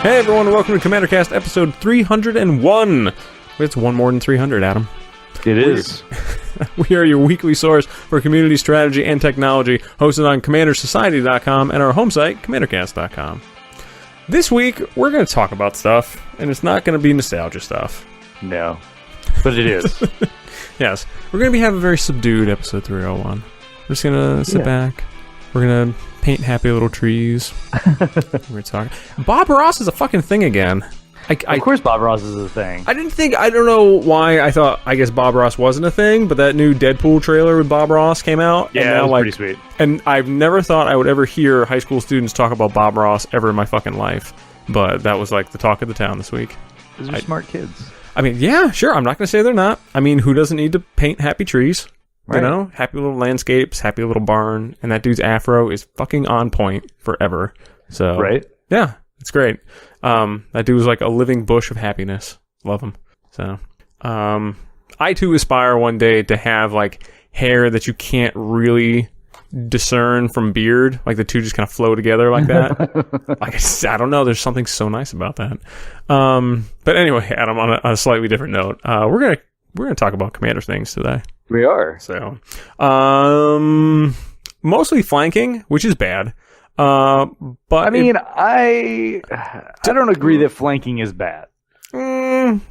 Hey everyone, welcome to CommanderCast episode 301. It's one more than 300, Adam. It is. We are your weekly source for community strategy and technology, hosted on CommanderSociety.com and our home site, CommanderCast.com. This week, we're going to talk about stuff, and it's not going to be nostalgia stuff. No, but it is. Yes, we're going to have a very subdued episode 301. We're just going to sit back. We're going to paint happy little trees. We're talking. Bob Ross is a fucking thing again. Of course Bob Ross is a thing. I don't know why I guess Bob Ross wasn't a thing, but that new Deadpool trailer with Bob Ross came out. Yeah, and that now, was pretty sweet. And I've never thought I would ever hear high school students talk about Bob Ross ever in my fucking life. But that was like the talk of the town this week. Those are smart kids. I mean, yeah, sure. I'm not going to say they're not. I mean, who doesn't need to paint happy trees? Right. You know, happy little landscapes, happy little barn, and that dude's afro is fucking on point forever. So, right? Yeah, it's great. That dude was like a living bush of happiness. Love him. So, I too aspire one day to have like hair that you can't really discern from beard, like the two just kind of flow together like that. I don't know. There's something so nice about that. But anyway, Adam, on a slightly different note, we're gonna talk about Commander things today. We are. So, mostly flanking, which is bad. But I mean, I don't agree that flanking is bad. I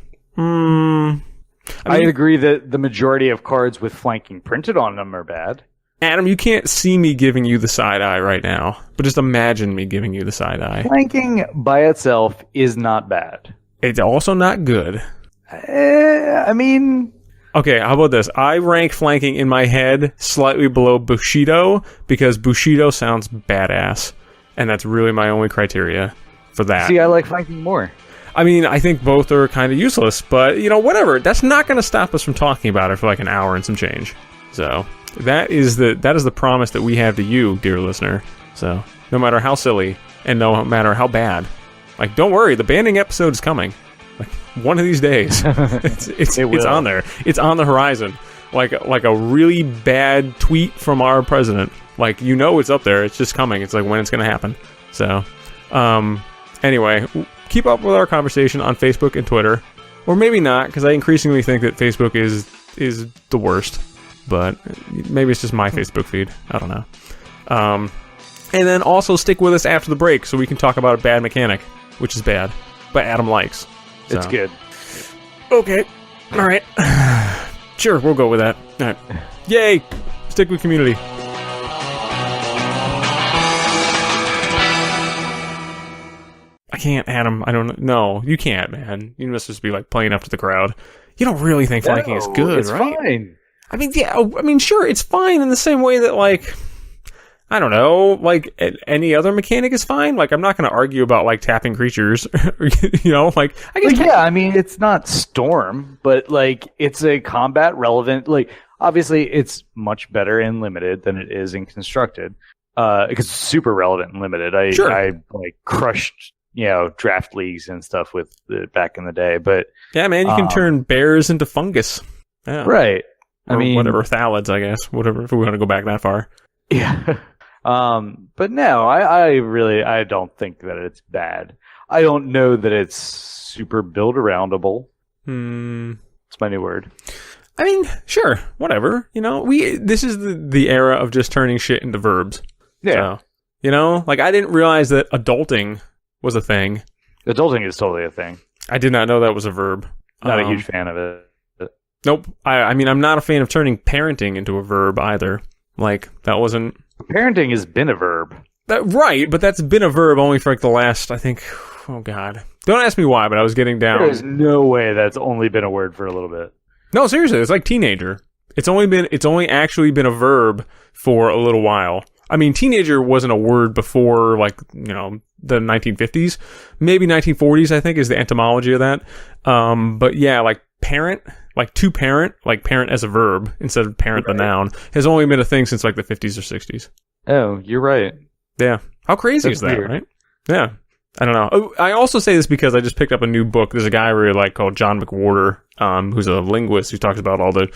agree that the majority of cards with flanking printed on them are bad. Adam, you can't see me giving you the side eye right now, but just imagine me giving you the side eye. Flanking by itself is not bad. It's also not good. I mean... Okay, how about this? I rank flanking in my head slightly below Bushido because Bushido sounds badass, and that's really my only criteria for that. See, I like flanking more. I mean, I think both are kind of useless, but, you know, whatever. That's not going to stop us from talking about it for like an hour and some change. So, that is the promise that we have to you, dear listener. So, no matter how silly and no matter how bad, like, don't worry, the banning episode is coming. Like, one of these days, it's on there. It's on the horizon. Like a really bad tweet from our president. Like, you know it's up there. It's just coming. It's like when it's going to happen. So, anyway, keep up with our conversation on Facebook and Twitter. Or maybe not, because I increasingly think that Facebook is the worst. But maybe it's just my Facebook feed. I don't know. And then also stick with us after the break so we can talk about a bad mechanic, which is bad, but Adam likes. So. It's good. Okay. All right. Sure, we'll go with that. All right. Yay! Stick with community. I can't, Adam. I don't know. You can't, man. You must just be like playing up to the crowd. You don't really think flanking is good, it's right? Fine. I mean, yeah. I mean, sure, it's fine in the same way that, like, I don't know, like any other mechanic is fine. Like, I'm not going to argue about like tapping creatures, you know. Like, I guess. Yeah, I mean, it's not Storm, but like it's a combat relevant. Like, obviously, it's much better in limited than it is in constructed. Because it's super relevant in limited. I like crushed, draft leagues and stuff with it back in the day. But yeah, man, you can turn bears into fungus. Yeah. Right. Or whatever, thalids, I guess. Whatever, if we want to go back that far. Yeah. But no, I don't think that it's bad. I don't know that it's super build-aroundable. It's my new word. I mean, sure, whatever. You know, this is the era of just turning shit into verbs. Yeah. So, you know, like I didn't realize that adulting was a thing. Adulting is totally a thing. I did not know that was a verb. Not a huge fan of it. Nope. I mean, I'm not a fan of turning parenting into a verb either. Like, that wasn't... Parenting has been a verb. Right, but that's been a verb only for like the last, I think... Oh, God. Don't ask me why, but I was getting down... There's no way that's only been a word for a little bit. No, seriously, it's like teenager. It's only actually been a verb for a little while. I mean, teenager wasn't a word before, like, you know, the 1950s. Maybe 1940s, I think, is the etymology of that. But yeah, like parent, like to parent, like parent as a verb instead of parent the noun, has only been a thing since like the 50s or 60s. Oh, you're right. Yeah. How crazy is that, right? Yeah. I don't know. Oh, I also say this because I just picked up a new book. There's a guy I really like called John McWhorter, who's a linguist who talks about all the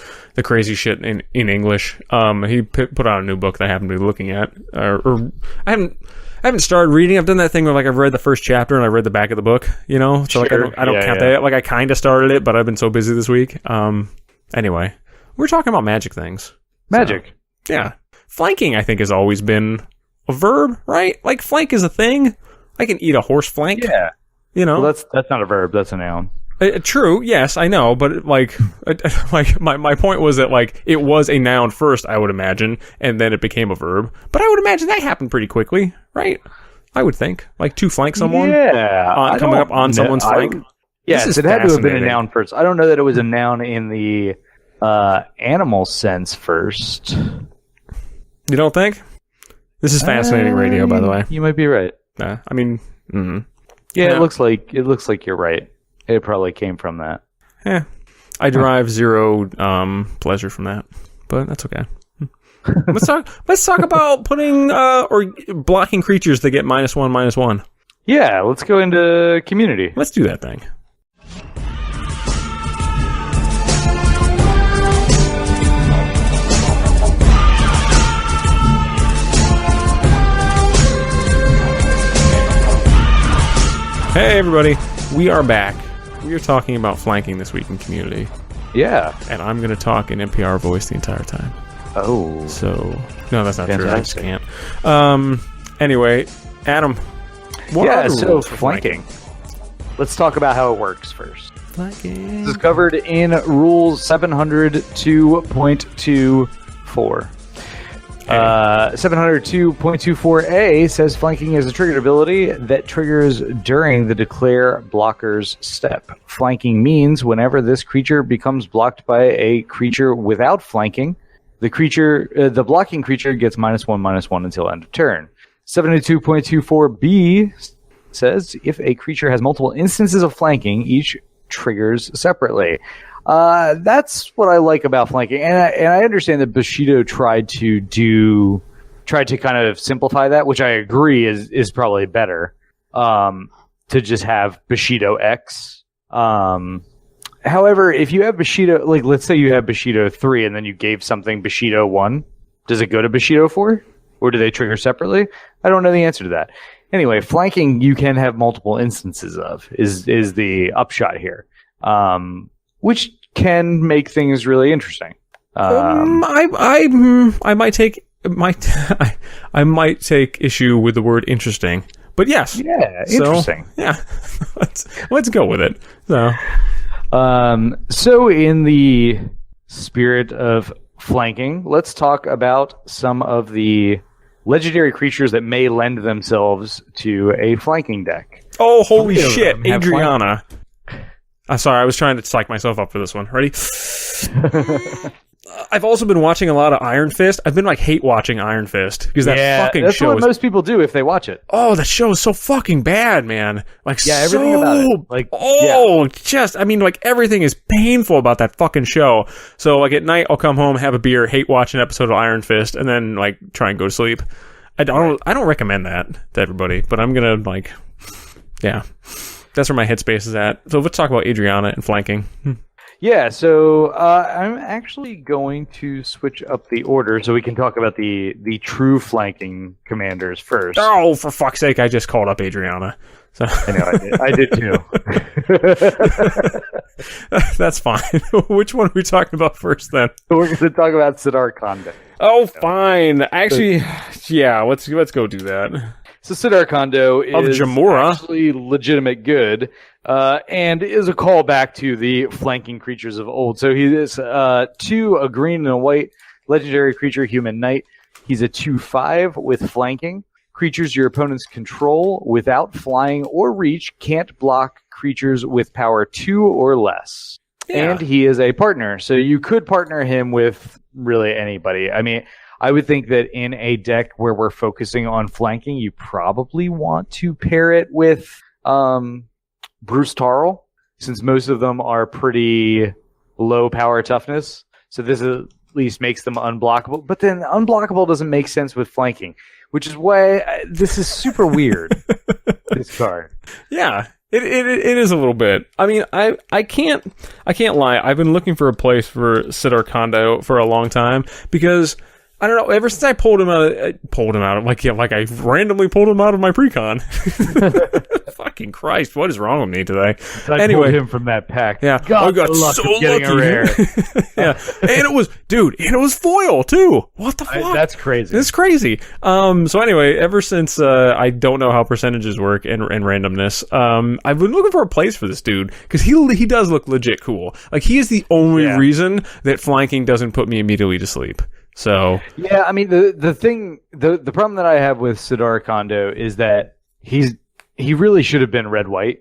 crazy shit in English. He put out a new book that I happen to be looking at. Or I haven't... I haven't started reading. I've done that thing where like I've read the first chapter and I read the back of the book, you know? So like I don't count that. Like I kind of started it, but I've been so busy this week. Anyway, we're talking about magic things. Magic. So, yeah. Flanking, I think, has always been a verb, right? Like flank is a thing. I can eat a horse flank. Yeah. You know? Well, that's not a verb, that's a noun. True, yes, I know, but like my point was that like it was a noun first, I would imagine, and then it became a verb. But I would imagine that happened pretty quickly, right? I would think, like to flank someone, coming up on someone's flank. Yes, it had to have been a noun first. I don't know that it was a noun in the animal sense first. You don't think? This is fascinating radio, by the way. You might be right. I mean, yeah, it looks like you're right. It probably came from that. Yeah, I derive zero pleasure from that, but that's okay. Let's talk about putting or blocking creatures that get -1/-1. Yeah, let's go into community. Let's do that thing. Hey everybody, we are back. We are talking about flanking this week in community. Yeah. And I'm going to talk in NPR voice the entire time. Oh. So, no, that's not true. I just can't. Anyway, Adam, what are the rules for flanking? Let's talk about how it works first. Flanking. This is covered in Rules 702.24. 702.24a says flanking is a triggered ability that triggers during the declare blocker's step. Flanking means whenever this creature becomes blocked by a creature without flanking, the blocking creature gets -1/-1 until end of turn. 702.24b says if a creature has multiple instances of flanking, each triggers separately. That's what I like about flanking, and I understand that Bushido tried to kind of simplify that, which I agree is probably better. To just have Bushido X. However, if you have Bushido, like let's say you have Bushido 3 and then you gave something Bushido 1, does it go to Bushido 4, or do they trigger separately? I don't know the answer to that. Anyway, flanking you can have multiple instances of is the upshot here. Which can make things really interesting. I might take I might take issue with the word interesting, but yes, yeah, interesting. So, yeah, let's go with it. So in the spirit of flanking, let's talk about some of the legendary creatures that may lend themselves to a flanking deck. Oh, holy shit, Adriana. I'm sorry, I was trying to psych myself up for this one. Ready? I've also been watching a lot of Iron Fist. I've been like hate watching Iron Fist because that fucking that's show. That's what most people do if they watch it. Oh, that show is so fucking bad, man. Like, yeah, everything about it. Like, just I mean, like everything is painful about that fucking show. So, like at night, I'll come home, have a beer, hate watch an episode of Iron Fist, and then like try and go to sleep. I don't recommend that to everybody, but I'm gonna like, yeah. That's where my headspace is at. So let's talk about Adriana and flanking. Yeah, so I'm actually going to switch up the order so we can talk about the true flanking commanders first. Oh, for fuck's sake, I just called up Adriana. So. I know, I did too. That's fine. Which one are we talking about first then? We're going to talk about Sidar Kondo. Oh, fine. Actually, yeah, let's go do that. So Sidar Kondo is actually legitimate good, and is a callback to the flanking creatures of old. So he is a green and a white legendary creature, human knight. He's a 2/5 with flanking. Creatures your opponents control without flying or reach can't block creatures with power 2 or less. Yeah. And he is a partner, so you could partner him with really anybody. I mean, I would think that in a deck where we're focusing on flanking, you probably want to pair it with Bruce Tarl, since most of them are pretty low power toughness. So this at least makes them unblockable. But then unblockable doesn't make sense with flanking, which is why this is super weird, this card. Yeah. It is a little bit. I mean, I can't lie. I've been looking for a place for Sidar Kondo for a long time because I don't know. Ever since I pulled him out of like I randomly pulled him out of my precon. Fucking Christ, what is wrong with me today? I pulled him from that pack. Yeah, I got so lucky. A rare. Yeah, and it was foil too. What the fuck? That's crazy. It's crazy. So anyway, ever since I don't know how percentages work and randomness, I've been looking for a place for this dude because he does look legit cool. Like he is the only reason that flanking doesn't put me immediately to sleep. So yeah, I mean the problem that I have with Sidar Kondo is that he really should have been red white.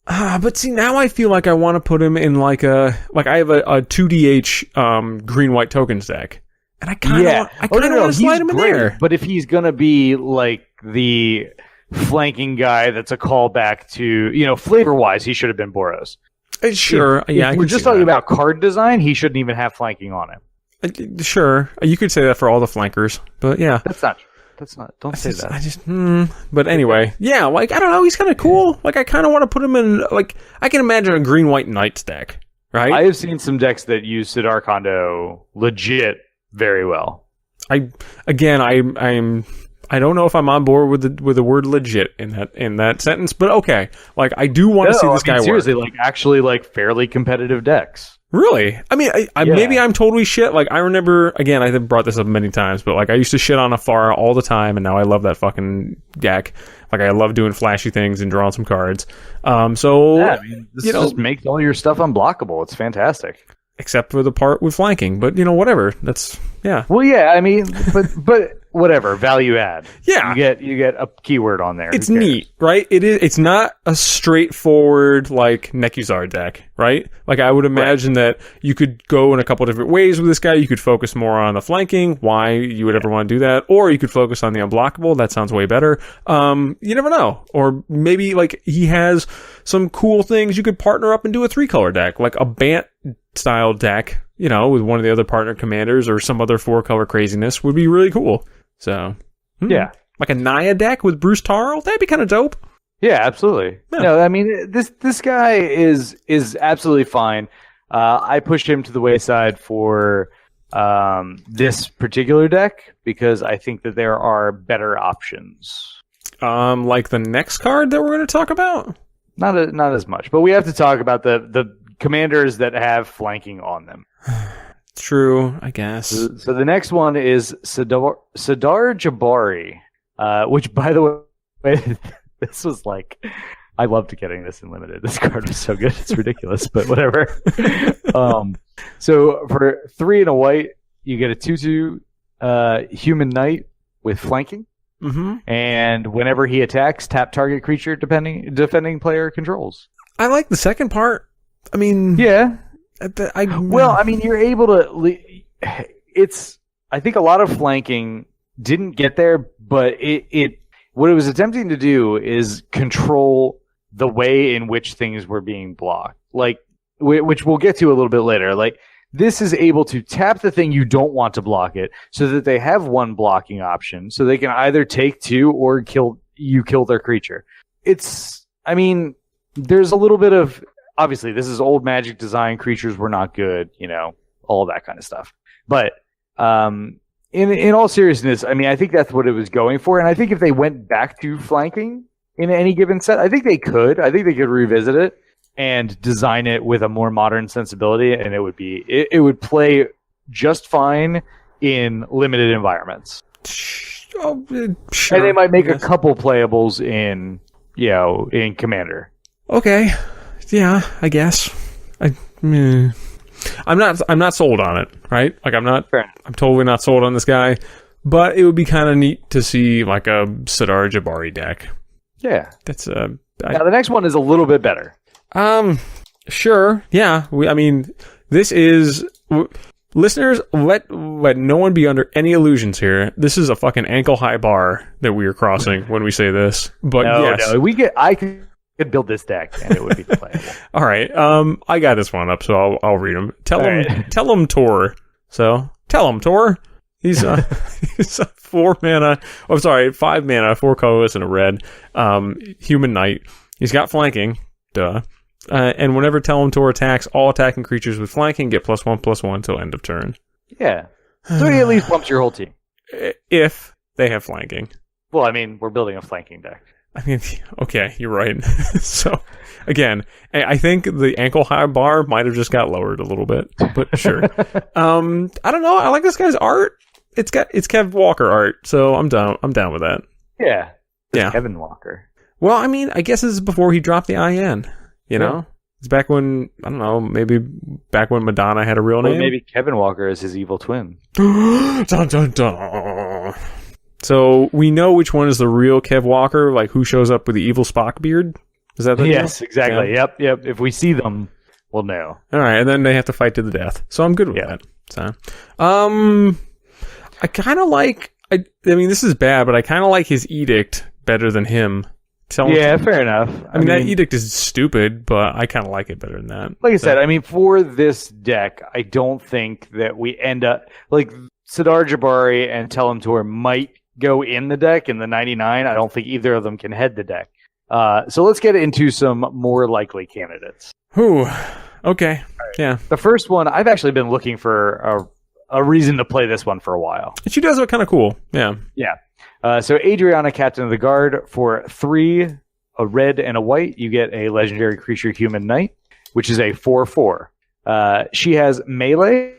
But see, now I feel like I want to put him in I have a 2DH green white tokens deck, and I kind of want to slide him in there. But if he's gonna be like the flanking guy, that's a callback to flavor wise, he should have been Boros. Sure, if we're just talking about card design, he shouldn't even have flanking on him. Sure, you could say that for all the flankers, but yeah, that's not true. Don't say that. But anyway, yeah, I don't know, he's kind of cool. I kind of want to put him in, I can imagine a green white Knights deck, right? I have seen some decks that use Sidar Kondo legit very well. I don't know if I'm on board with the word legit in that sentence, but okay. I do want to see this guy seriously, work. Actually, fairly competitive decks. Really? I mean, maybe I'm totally shit. I remember, again, I have brought this up many times, but I used to shit on Afara all the time, and now I love that fucking deck. I love doing flashy things and drawing some cards. This just makes all your stuff unblockable. It's fantastic. Except for the part with flanking, but whatever. That's Well, yeah, I mean, but whatever, value add. Yeah, you get a keyword on there. It's neat, right? It's not a straightforward Nekuzar deck, right? I would imagine that you could go in a couple different ways with this guy. You could focus more on the flanking. Why you would ever want to do that? Or you could focus on the unblockable. That sounds way better. You never know. Or maybe he has some cool things. You could partner up and do a 3-color deck, a Bant style deck, with one of the other partner commanders or some other 4-color craziness would be really cool. So, yeah. A Naya deck with Bruce Tarl, that'd be kind of dope. Yeah, absolutely. Yeah. No, I mean, this guy is absolutely fine. I pushed him to the wayside for this particular deck because I think that there are better options. Like the next card that we're going to talk about? Not as much, but we have to talk about the commanders that have flanking on them. True, I guess. So the next one is Sidar Jabari, which, by the way, this was I loved getting this in limited. This card was so good, it's ridiculous, but whatever. So for 3 and a white, you get a 2/2 human knight with flanking. Mm-hmm. And whenever he attacks, tap target creature defending player controls. I like the second part. I mean, yeah. You're able to. I think a lot of flanking didn't get there, but what it was attempting to do is control the way in which things were being blocked. Which we'll get to a little bit later. This is able to tap the thing you don't want to block it, so that they have one blocking option, so they can either take 2 or kill their creature. There's a little bit of. Obviously, this is old Magic design. Creatures were not good, all that kind of stuff. But in all seriousness, I think that's what it was going for. And I think if they went back to flanking in any given set, I think they could. I think they could revisit it and design it with a more modern sensibility, and it would play just fine in limited environments. Oh, sure. And they might make a couple playables in Commander. Okay. Yeah, I guess. I'm not sold on it, right? I'm totally not sold on this guy, but it would be kind of neat to see a Sidar Jabari deck. Yeah. That's now the next one is a little bit better. Sure. Yeah. This is listeners, let no one be under any illusions here. This is a fucking ankle high bar that we are crossing when we say this. But I could build this deck and it would be playable. All right. I got this one up, so I'll read them. Tell him Tor. So tell him Tor. He's a 4 mana. Oh, sorry, 5 mana, 4 colorless and a red. Human knight. He's got flanking. Duh. And whenever Tell him Tor attacks, all attacking creatures with flanking get +1/+1 till end of turn. Yeah. So he at least bumps your whole team. If they have flanking. Well, I mean, we're building a flanking deck. I mean, okay, you're right. So, again, I think the ankle high bar might have just got lowered a little bit, but sure. I don't know. I like this guy's art. It's Kev Walker art, so I'm down with that. Yeah. Yeah. Kevin Walker. Well, I mean, I guess this is before he dropped the IN, you know? It's back when, I don't know, maybe back when Madonna had a real name. Maybe Kevin Walker is his evil twin. Dun, dun, dun. So we know which one is the real Kev Walker, like who shows up with the evil Spock beard. Is that the Yes, deal? exactly. Yeah. Yep. If we see them, we'll know. All right, and then they have to fight to the death. So I'm good with that. So, I kind of like. I mean, this is bad, but I kind of like his edict better than him. Fair enough. I mean, that edict is stupid, but I kind of like it better than that. Like I said, I mean, for this deck, I don't think that we end up like Sidar Jabari and Telemtor might go in the deck in the 99. I don't think either of them can head the deck. So let's get into some more likely candidates. Whew. Okay. Right. Yeah. The first one, I've actually been looking for a reason to play this one for a while. She does look kind of cool. Yeah. Yeah. So Adriana, Captain of the Guard, for 3, a red and a white, you get a legendary creature human knight, which is a 4/4. She has melee,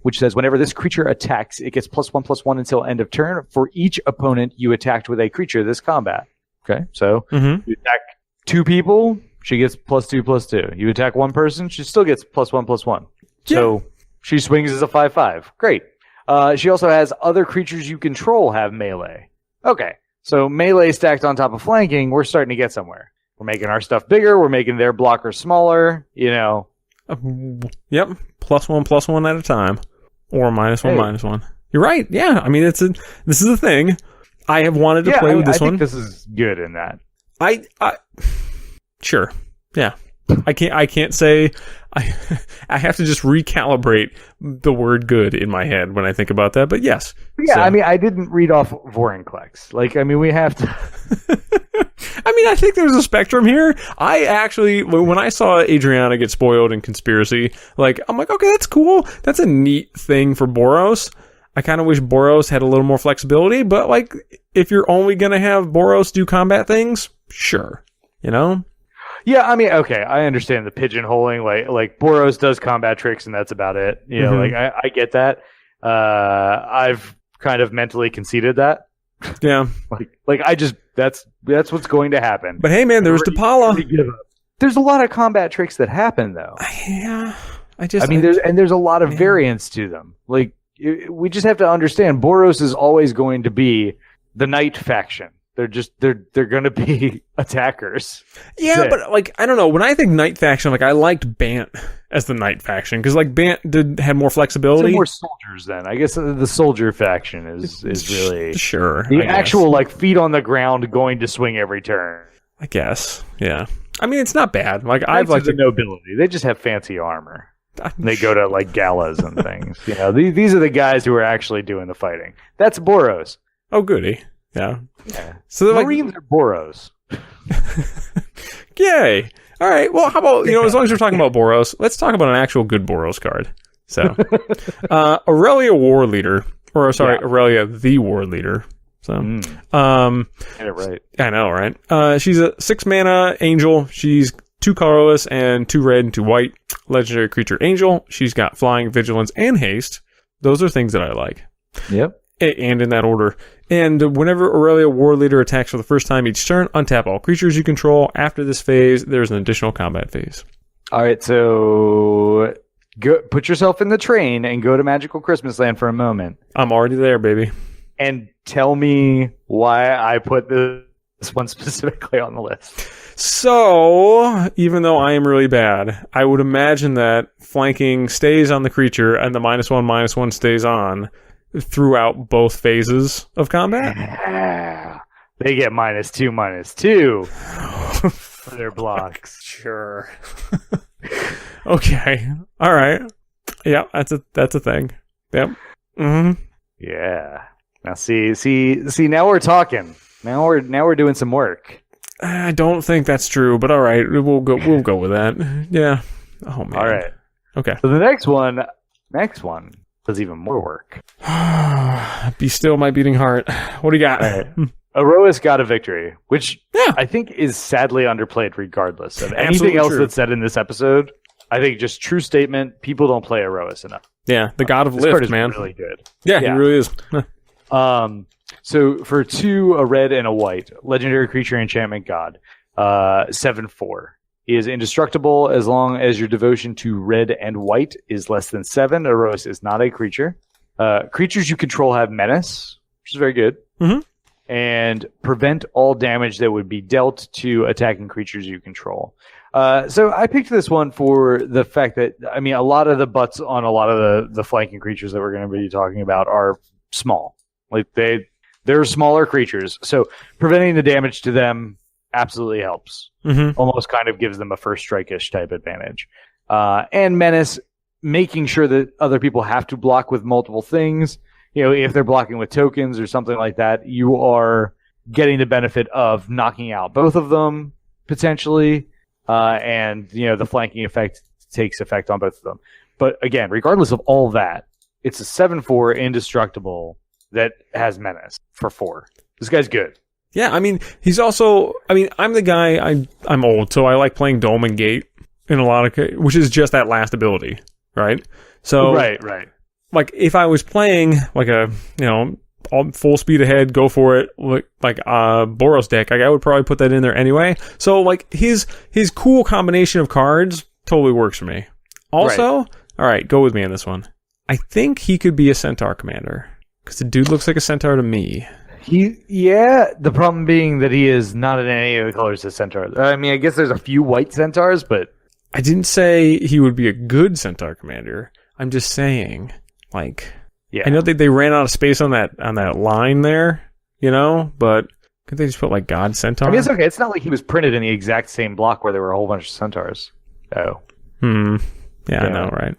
which says whenever this creature attacks, it gets +1/+1 until end of turn for each opponent you attacked with a creature this combat. Okay, so you attack 2 people, she gets +2/+2. You attack 1 person, she still gets +1/+1. Yeah. So she swings as a 5/5. Great. She also has other creatures you control have melee. Okay, so melee stacked on top of flanking, we're starting to get somewhere. We're making our stuff bigger, we're making their blockers smaller, you know. Yep, +1/+1 at a time. Or -1/-1. You're right, yeah. I mean, this is a thing. I have wanted to play with this one. I think this is good in that. Sure. Yeah. I can't say I have to just recalibrate the word good in my head when I think about that, but yes. Yeah, so. I mean, I didn't read off Vorinclex. Like, I mean, we have to I mean, I think there's a spectrum here. I actually, when I saw Adriana get spoiled in Conspiracy, like, I'm like, okay, that's cool. That's a neat thing for Boros. I kind of wish Boros had a little more flexibility, but like, if you're only going to have Boros do combat things, sure. You know? Yeah, I mean, okay, I understand the pigeonholing. Like Boros does combat tricks, and that's about it. You know, like I get that. I've kind of mentally conceded that. Yeah, like I just that's what's going to happen. But hey, man, there's Depala. There's a lot of combat tricks that happen, though. Yeah, there's a lot of variance to them. Like we just have to understand, Boros is always going to be the knight faction. They're going to be attackers. Yeah, but like, I don't know. When I think Knight faction, like I liked Bant as the Knight faction because like Bant had more flexibility. More soldiers then. I guess the soldier faction is really sure the actual like feet on the ground going to swing every turn. I guess. Yeah. I mean, it's not bad. Like Knights I've liked the nobility. They just have fancy armor. They go to like galas and things. You know, these are the guys who are actually doing the fighting. That's Boros. Oh, goody. Yeah. So Marines are Boros. Yay. All right. Well, how about, as long as we're talking about Boros, let's talk about an actual good Boros card. So, Aurelia War Leader, Aurelia the War Leader. So, get it right. I know, right? She's a 6-mana angel. She's 2 colorless and 2 red and 2 white. Legendary creature angel. She's got flying, vigilance, and haste. Those are things that I like. Yep. And in that order. And whenever Aurelia War Leader attacks for the first time each turn, untap all creatures you control. After this phase, there's an additional combat phase. All right, so put yourself in the train and go to Magical Christmas Land for a moment. I'm already there, baby. And tell me why I put this one specifically on the list. So, even though I am really bad, I would imagine that flanking stays on the creature and the -1/-1 stays on throughout both phases of combat. Yeah. They get -2/-2 for their blocks. Sure. Okay. All right. Yeah, that's a thing. Yep. Mm-hmm. Yeah. Now see. Now we're talking. Now we're doing some work. I don't think that's true, but all right, we'll go with that. Yeah. Oh man. All right. Okay. So the next one, does even more work. Be still my beating heart. What do you got? Right. Aroas got a victory, which I think is sadly underplayed regardless of anything else that's said in this episode. I think just true statement, people don't play Aroas enough. Yeah, the god of lift, man. Really good. Yeah, he really is. So for 2, a red and a white, legendary creature enchantment god, 7/4 is indestructible as long as your devotion to red and white is less than 7. Aroas is not a creature. Creatures you control have menace, which is very good. Mm-hmm. And prevent all damage that would be dealt to attacking creatures you control. So I picked this one for the fact that, I mean, a lot of the butts on a lot of the flanking creatures that we're going to be talking about are small. Like they're smaller creatures. So preventing the damage to them absolutely helps. Mm-hmm. Almost kind of gives them a first strike-ish type advantage. And menace, making sure that other people have to block with multiple things. You know, if they're blocking with tokens or something like that, you are getting the benefit of knocking out both of them potentially, and you know the flanking effect takes effect on both of them. But again, regardless of all that, it's a 7/4 indestructible that has menace for 4. This guy's good. Yeah, I mean, he's also. I mean, I'm the guy. I'm old, so I like playing Dolmen Gate in a lot of, which is just that last ability, right? So right. Like if I was playing like a, you know, all full speed ahead, go for it, like Boros deck, I would probably put that in there anyway. So like his cool combination of cards totally works for me. Also, all right, go with me on this one. I think he could be a Centaur commander because the dude looks like a Centaur to me. The problem being that he is not in any of the colors of Centaur. I mean, I guess there's a few white Centaurs, but I didn't say he would be a good Centaur commander. I'm just saying. Like, I know they ran out of space on that line there, you know, but could they just put like God Centaur? I mean, it's okay. It's not like he was printed in the exact same block where there were a whole bunch of Centaurs. Oh. Yeah, I know, right?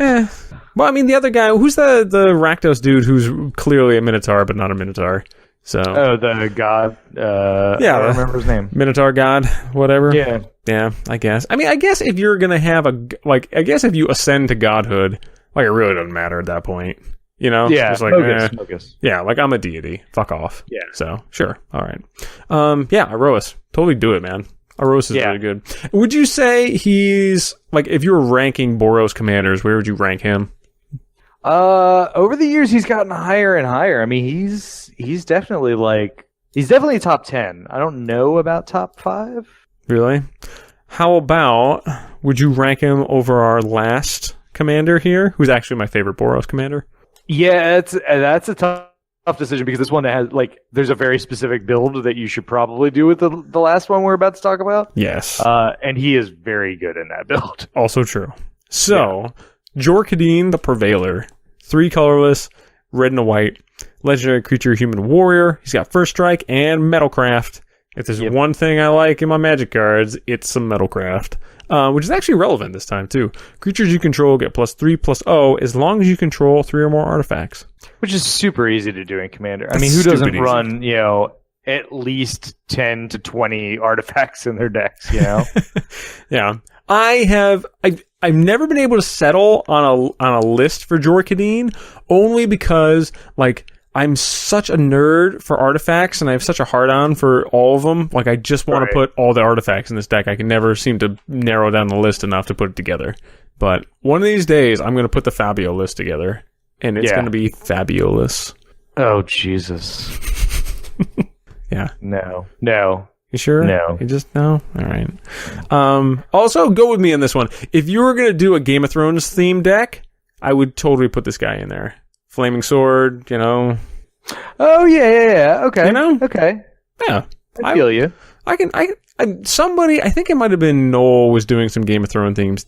Yeah. Well, I mean, the other guy, who's the Rakdos dude who's clearly a Minotaur but not a Minotaur? So. Oh, the God. I don't remember his name. Minotaur God, whatever. Yeah. Yeah, I guess. I mean, I guess if you're gonna have I guess if you ascend to godhood. Like, it really doesn't matter at that point. You know? Yeah, just like, Smogus. Yeah, like, I'm a deity. Fuck off. Yeah. So, sure. All right. Aroas. Totally do it, man. Aroas is really good. Would you say he's, like, if you were ranking Boros commanders, where would you rank him? Over the years, he's gotten higher and higher. I mean, he's definitely, he's definitely top 10. I don't know about top 5. Really? How about, would you rank him over our last commander here, who's actually my favorite Boros commander? Yeah, that's a tough decision because this one has there's a very specific build that you should probably do with the last one we're about to talk about. Yes. And he is very good in that build. Also true. So, Jor-Kadeen the Prevailer, 3 colorless, red and a white, legendary creature, human warrior. He's got first strike and metalcraft. If there's one thing I like in my Magic cards, it's some metalcraft. Which is actually relevant this time, too. Creatures you control get +3/+0 as long as you control 3 or more artifacts. Which is super easy to do in Commander. I mean, who doesn't run, at least 10 to 20 artifacts in their decks, you know? Yeah. I've never been able to settle on a list for Jor-Kadeen, only because, I'm such a nerd for artifacts, and I have such a hard-on for all of them. Like, I just want to put all the artifacts in this deck. I can never seem to narrow down the list enough to put it together. But one of these days, I'm going to put the Fabio list together, and it's going to be fabulous. Oh, Jesus. Yeah. No. You sure? No. You just, no? All right. Also, go with me on this one. If you were going to do a Game of Thrones themed deck, I would totally put this guy in there. Flaming Sword, you know. Oh, yeah. Okay. You know? Okay. Yeah. I feel you. Somebody, I think it might have been Noel, was doing some Game of Thrones themed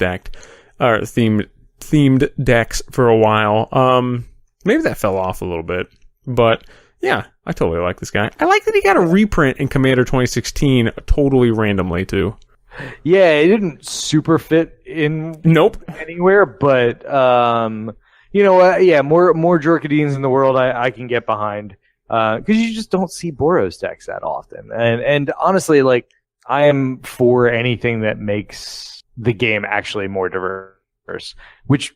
decks for a while. Maybe that fell off a little bit. But, yeah, I totally like this guy. I like that he got a reprint in Commander 2016 totally randomly, too. Yeah, it didn't super fit in anywhere, but... you know what? Yeah, more Jor-Kadeens in the world I can get behind because you just don't see Boros decks that often. And honestly, I am for anything that makes the game actually more diverse, which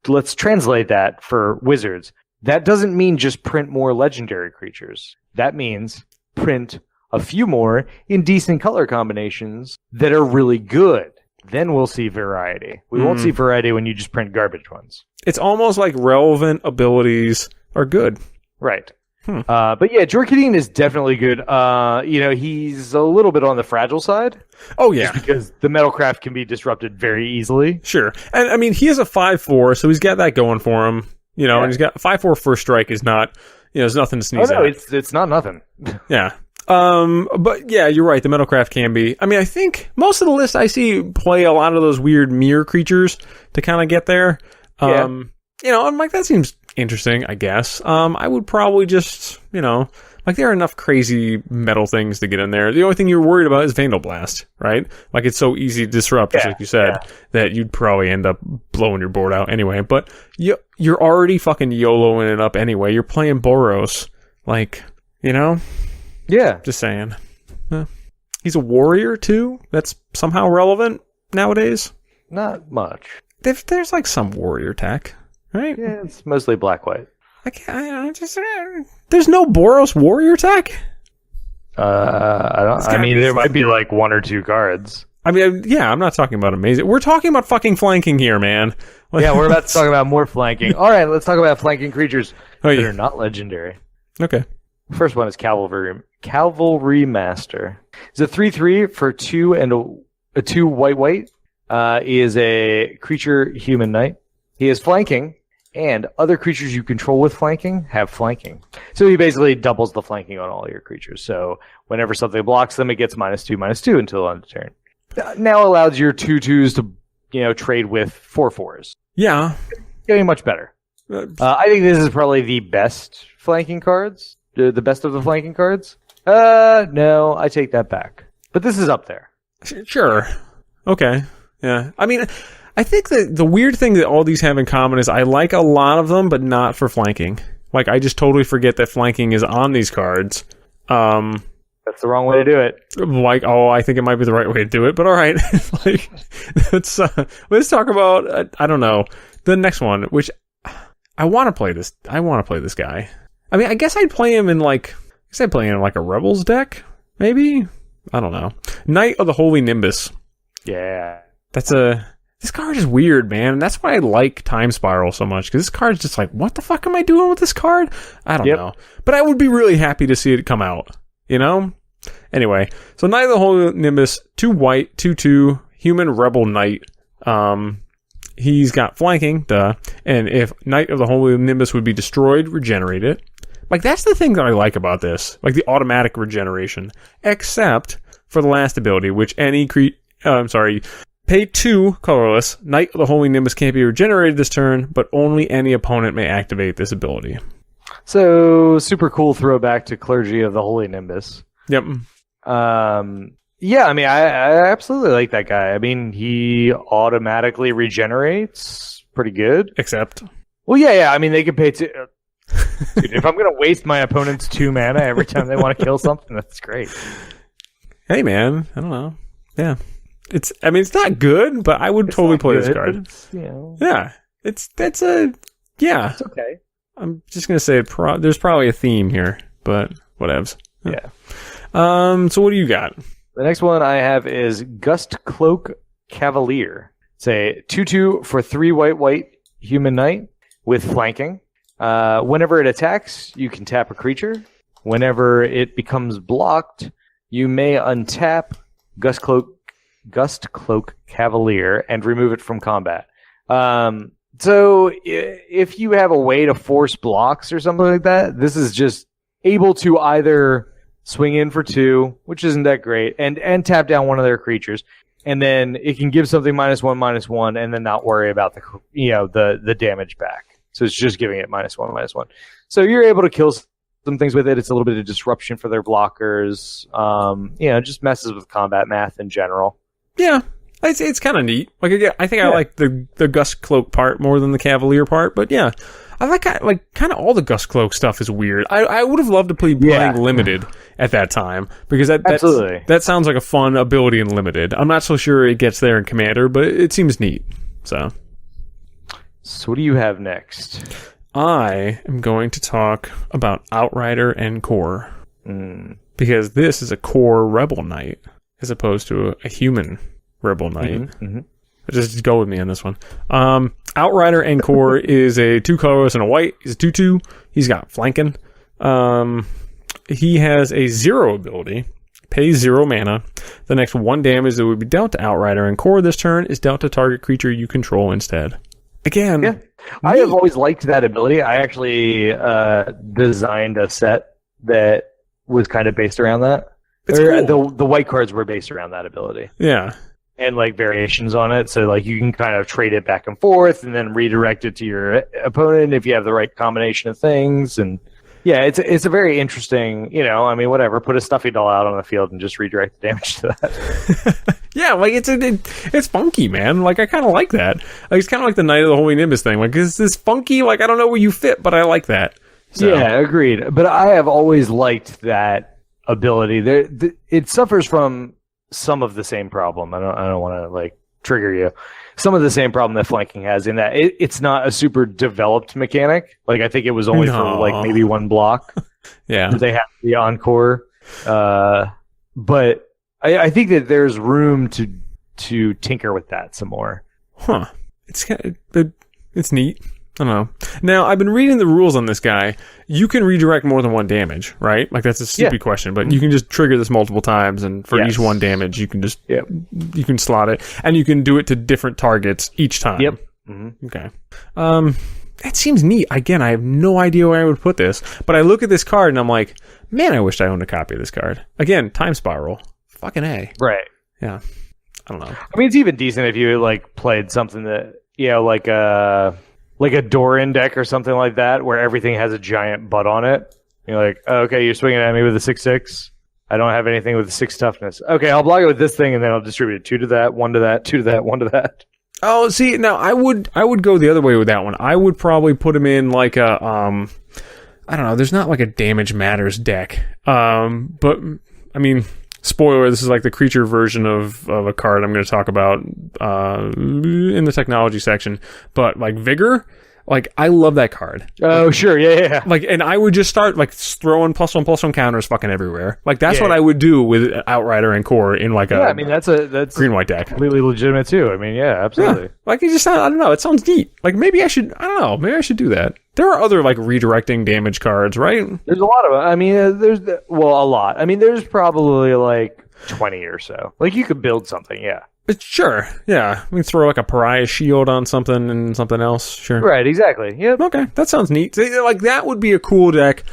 let's translate that for wizards. That doesn't mean just print more legendary creatures. That means print a few more in decent color combinations that are really good. Then we'll see variety. We won't see variety when you just print garbage ones. It's almost like relevant abilities are good. Right. But yeah, Jorkadine is definitely good. He's a little bit on the fragile side. Oh, yeah. Just because the Metalcraft can be disrupted very easily. Sure. And I mean, he has a 5/4, so he's got that going for him. And he's got 5/4 first strike is not, there's nothing to sneeze at. It's not nothing. Yeah. But yeah, you're right. The Metalcraft can be. I mean, I think most of the list I see play a lot of those weird mirror creatures to kind of get there. I'm like, that seems interesting, I guess. I would probably just, there are enough crazy metal things to get in there. The only thing you're worried about is Vandal Blast, right? Like, it's so easy to disrupt, just like you said, that you'd probably end up blowing your board out anyway. But you're already fucking YOLOing it up anyway. You're playing Boros. Yeah. Just saying. He's a warrior, too? That's somehow relevant nowadays? Not much. There's like some warrior tech, right? Yeah, it's mostly black-white. There's no Boros warrior tech? There might be like one or two cards. I mean, yeah, I'm not talking about amazing. We're talking about fucking flanking here, man. Yeah, we're about to talk about more flanking. All right, let's talk about flanking creatures that are not legendary. Okay. First one is Cavalry Master. It's a 3/3 for 2 and a 2 white. He is a creature human knight. He is flanking, and other creatures you control with flanking have flanking. So he basically doubles the flanking on all your creatures. So whenever something blocks them, it gets -2/-2 until end of turn. Now allows your 2/2s to trade with 4/4s. Yeah, getting much better. I think this is probably the best flanking cards. The best of the flanking cards? No, I take that back. But this is up there. Sure. Okay. Yeah. I mean, I think that the weird thing that all these have in common is I like a lot of them, but not for flanking. Like, I just totally forget that flanking is on these cards. That's the wrong way to do it. Like, I think it might be the right way to do it, but all right. let's talk about, I don't know, the next one, which I want to play this. I want to play this guy. I mean, I guess I'd play him in like a Rebels deck, maybe? I don't know. Knight of the Holy Nimbus. Yeah. This card is weird, man. That's why I like Time Spiral so much, because this card's just like, what the fuck am I doing with this card? I don't know. But I would be really happy to see it come out, Anyway, so Knight of the Holy Nimbus, 2 white, 2/2, human rebel knight. He's got flanking, and if Knight of the Holy Nimbus would be destroyed, regenerate it. Like, that's the thing that I like about this. Like, the automatic regeneration. Except for the last ability, which pay 2 colorless. Knight of the Holy Nimbus can't be regenerated this turn, but only any opponent may activate this ability. So, super cool throwback to Clergy of the Holy Nimbus. Yep. Yeah, I mean, I absolutely like that guy. I mean, he automatically regenerates pretty good. Except? Well, yeah. I mean, they can pay 2... Dude, if I'm going to waste my opponent's 2 mana every time they want to kill something, that's great. Hey, man. I don't know. Yeah. It's not good, but I would totally play this card. Yeah. It's okay. I'm just going to say there's probably a theme here, but whatevs. Yeah. So what do you got? The next one I have is Gustcloak Cavalier. It's a 2/2 for 3 white human knight with flanking. Whenever it attacks, you can tap a creature. Whenever it becomes blocked, you may untap Gustcloak Cavalier and remove it from combat. So if you have a way to force blocks or something like that, this is just able to either swing in for 2, which isn't that great, and tap down one of their creatures, and then it can give something -1/-1, and then not worry about the damage back. So it's just giving it -1/-1. So you're able to kill some things with it. It's a little bit of disruption for their blockers. Just messes with combat math in general. Yeah, it's kind of neat. Like, I think I like the Gustcloak part more than the Cavalier part, but yeah. I like kind of all the Gustcloak stuff is weird. I would have loved to play playing Limited at that time, because that sounds like a fun ability in Limited. I'm not so sure it gets there in Commander, but it seems neat. So So what do you have next? I am going to talk about Outrider and Core. Because this is a Core Rebel Knight as opposed to a human Rebel Knight. Just go with me on this one. Outrider and Core is a 2 colors and a white. He's a 2/2. He's got flanking. He has a 0 ability. Pays 0 mana. The next 1 damage that would be dealt to Outrider and Core this turn is dealt to target creature you control instead. Again, yeah. I have always liked that ability. I actually designed a set that was kind of based around that. Cool. The white cards were based around that ability. Yeah. And like variations on it. So like you can kind of trade it back and forth and then redirect it to your opponent if you have the right combination of things. And yeah, it's a very interesting, whatever. Put a stuffy doll out on the field and just redirect the damage to that. Yeah, like it's funky, man. Like I kind of like that. Like, it's kind of like the Knight of the Holy Nimbus thing. Like it's funky. Like I don't know where you fit, but I like that. So. Yeah, agreed. But I have always liked that ability. It suffers from some of the same problem. I don't want to like trigger you. Some of the same problem that flanking has in that it's not a super developed mechanic. Like I think it was only for like maybe 1 block. Yeah, they have the encore. But I think that there's room to tinker with that some more. Huh? It's neat. I don't know. Now, I've been reading the rules on this guy. You can redirect more than 1 damage, right? Like, that's a stupid question, but you can just trigger this multiple times, and for each 1 damage, you can just you can slot it, and you can do it to different targets each time. Yep. Okay. That seems neat. Again, I have no idea where I would put this, but I look at this card, and I'm like, man, I wish I owned a copy of this card. Again, Time Spiral. Fucking A. Right. Yeah. I don't know. I mean, it's even decent if you, like, played something that, like a Doran deck or something like that, where everything has a giant butt on it. You're like, oh, okay, you're swinging at me with a 6/6. I don't have anything with a 6 toughness. Okay, I'll block it with this thing, and then I'll distribute it 2 to that, 1 to that, 2 to that, 1 to that. Oh, see, now I would go the other way with that one. I would probably put him in like a I don't know. There's not like a Damage Matters deck, but I mean. Spoiler, this is like the creature version of a card I'm going to talk about in the technology section. But like Vigor, like I love that card. Oh, like, sure, yeah. Like, and I would just start like throwing +1/+1 counters fucking everywhere. Like that's what I would do with Outrider and Core in like a that's green-white deck. Completely legitimate too. I mean, yeah, absolutely. Yeah. Like it just I don't know. It sounds neat. Like maybe I should. I don't know. Maybe I should do that. There are other like redirecting damage cards, right? There's a lot of them. I mean, a lot. I mean, there's probably like 20 or so. Like you could build something, yeah. But sure, yeah. We can throw like a Pariah Shield on something and something else. Sure. Right, exactly. Yep. Okay, that sounds neat. Like that would be a cool deck.